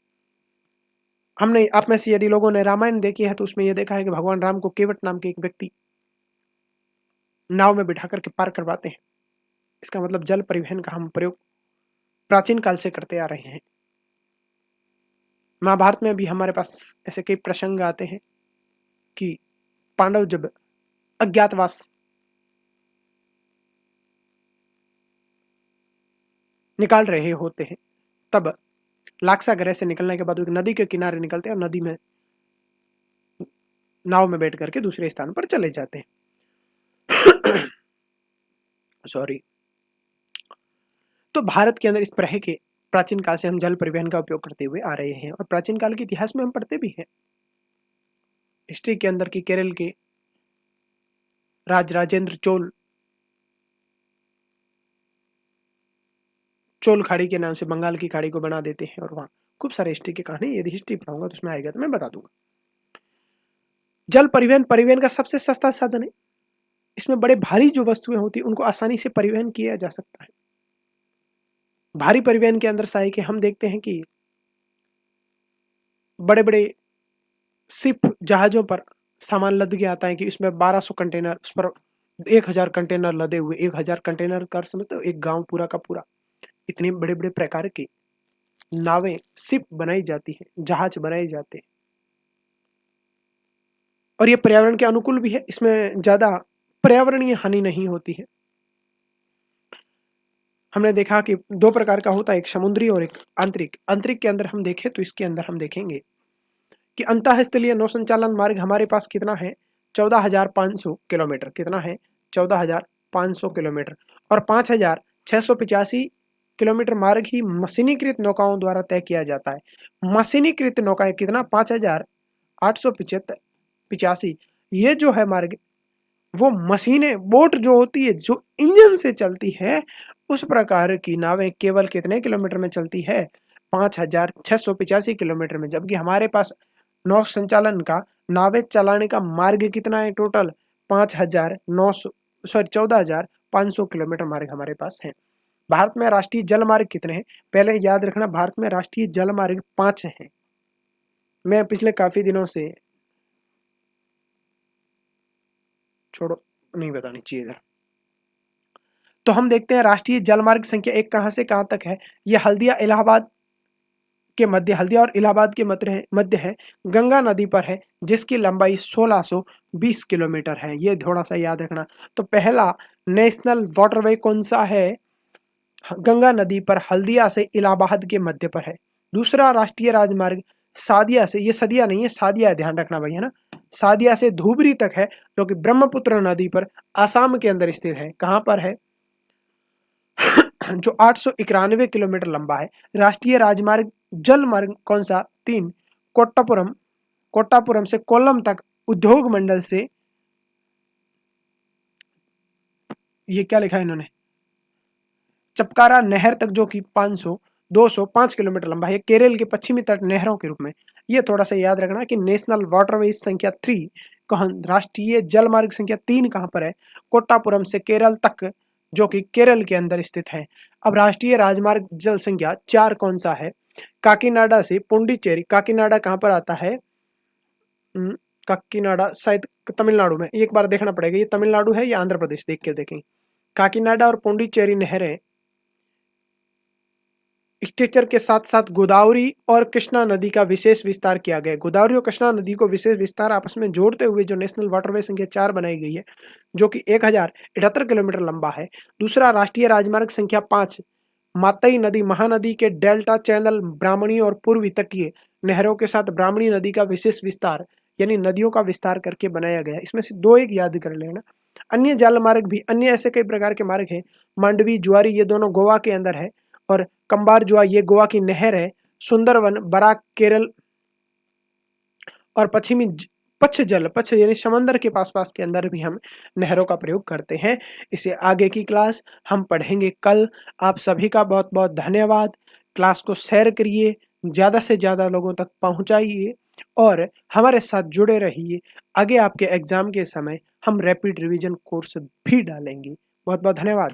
हमने, आप में से यदि लोगों ने रामायण देखी है तो उसमें यह देखा है कि भगवान राम को केवट नाम के एक व्यक्ति नाव में बिठा करके पार करवाते हैं। इसका मतलब जल परिवहन का हम प्रयोग प्राचीन काल से करते आ रहे हैं। महाभारत में भी हमारे पास ऐसे कई प्रसंग आते हैं कि पांडव जब अज्ञातवास निकाल रहे होते हैं तब लाक्षागृह ग्रह से निकलने के बाद एक नदी के किनारे निकलते हैं और नदी में नाव में बैठ करके दूसरे स्थान पर चले जाते हैं। सॉरी। तो भारत के अंदर इस तरह के प्राचीन काल से हम जल परिवहन का उपयोग करते हुए आ रहे हैं, और प्राचीन काल के इतिहास में हम पढ़ते भी हैं हिस्ट्री के अंदर की केरल के राजेंद्र चोल, चोल खाड़ी के नाम से बंगाल की खाड़ी को बना देते हैं, और वहां खूब सारे हिस्ट्री की कहानी, यदि हिस्ट्री पढ़ाऊंगा तो उसमें आएगा तो मैं बता दूंगा। जल परिवहन परिवहन का सबसे सस्ता साधन है। इसमें बड़े भारी जो वस्तुएं होती हैं उनको आसानी से परिवहन किया जा सकता है। भारी परिवहन के अंदर साई के हम देखते हैं कि बड़े बड़े शिप जहाजों पर सामान लद के आता है कि इसमें 1200 कंटेनर, उस पर 1000 कंटेनर लदे हुए, 1000 कंटेनर कर समझते हो, एक गांव पूरा का पूरा। इतने बड़े बड़े प्रकार की नावें, शिप बनाई जाती हैं, जहाज बनाए जाते हैं, और ये पर्यावरण के अनुकूल भी है, इसमें ज्यादा पर्यावरणीय हानि नहीं होती है। हमने देखा कि दो प्रकार का होता है, एक समुद्री और एक आंतरिक। आंतरिक के अंदर हम देखें तो इसके अंदर हम देखेंगे कि अंतःस्थलीय नौ संचालन मार्ग हमारे पास कितना है, 14,500 किलोमीटर। कितना है, 14,500 किलोमीटर। और 5,685 किलोमीटर मार्ग ही मशीनीकृत नौकाओं द्वारा तय किया जाता है। मशीनीकृत नौकाएं कितना, 5,885। ये जो है मार्ग, वो मशीनें, बोट जो होती है, जो इंजन से चलती है, उस प्रकार की नावें केवल कितने किलोमीटर में चलती है, 5,685 किलोमीटर में। जबकि हमारे पास नौ संचालन का, नावें चलाने का मार्ग कितना है, टोटल 14,500 किलोमीटर मार्ग हमारे पास है। भारत में राष्ट्रीय जल मार्ग कितने हैं, पहले याद रखना, भारत में राष्ट्रीय जल मार्ग 5 हैं। मैं पिछले काफी दिनों से, छोड़ो, नहीं बतानी चाहिए इधर। तो हम देखते हैं राष्ट्रीय जलमार्ग संख्या 1 कहां से कहां तक है। यह हल्दिया इलाहाबाद के मध्य, हल्दिया और इलाहाबाद के मध्य है, गंगा नदी पर है, जिसकी लंबाई 1620 किलोमीटर है। ये थोड़ा सा याद रखना। तो पहला नेशनल वाटरवे कौन सा है, गंगा नदी पर हल्दिया से इलाहाबाद के मध्य पर है। दूसरा राष्ट्रीय राजमार्ग सादिया से, ये सदिया नहीं है, सादिया, ध्यान रखना भाई, है ना, सादिया से धुबरी तक है, जो कि ब्रह्मपुत्र नदी पर आसाम के अंदर स्थित है। कहां पर है, जो 891 किलोमीटर लंबा है। राष्ट्रीय राजमार्ग जल मार्ग कौन सा, 3, कोट्टापुरम से कोल्लम तक, उद्योग मंडल से, ये क्या लिखा है इन्होंने, चपकारा नहर तक, जो कि 205 किलोमीटर लंबा है, केरल के पश्चिमी तट नहरों के रूप में। ये थोड़ा सा याद रखना कि नेशनल वाटरवे संख्या 3 कहां, राष्ट्रीय जल मार्ग संख्या 3 कहां पर है, कोट्टापुरम से केरल तक, जो कि केरल के अंदर स्थित है। अब राष्ट्रीय राजमार्ग जल संख्या 4 कौन सा है, काकीनाडा से पुडुचेरी। काकीनाडा कहां पर आता है, काकीनाडा शायद तमिलनाडु में, एक बार देखना पड़ेगा ये तमिलनाडु है या आंध्र प्रदेश, देख के देखें। काकीनाडा और पुडुचेरी नहरें स्ट्रेचर के साथ साथ गोदावरी और कृष्णा नदी का विशेष विस्तार किया गया। गोदावरी और कृष्णा नदी को विशेष विस्तार आपस में जोड़ते हुए जो नेशनल वाटरवे संख्या 4 बनाई गई है, जो कि 1078 किलोमीटर लंबा है। दूसरा राष्ट्रीय राजमार्ग संख्या 5 मातई नदी, महानदी के डेल्टा चैनल, ब्राह्मणी और पूर्वी तटीय नहरों के साथ ब्राह्मणी नदी का विशेष विस्तार, यानी नदियों का विस्तार करके बनाया गया। इसमें से 2 एक याद कर लेना। अन्य जल मार्ग भी, अन्य ऐसे कई प्रकार के मार्ग हैं। मांडवी, ज्वारी, ये दोनों गोवा के अंदर है, और कंबार जुआ, ये गोवा की नहर है। सुंदरवन, बराक केरल, और पच्छ यानी समंदर के पास के अंदर भी हम नहरों का प्रयोग करते हैं। इसे आगे की क्लास हम पढ़ेंगे कल। आप सभी का बहुत बहुत धन्यवाद। क्लास को शेयर करिए, ज़्यादा से ज़्यादा लोगों तक पहुंचाइए, और हमारे साथ जुड़े रहिए। आगे आपके एग्जाम के समय हम रैपिड रिवीजन कोर्स भी डालेंगे। बहुत बहुत धन्यवाद।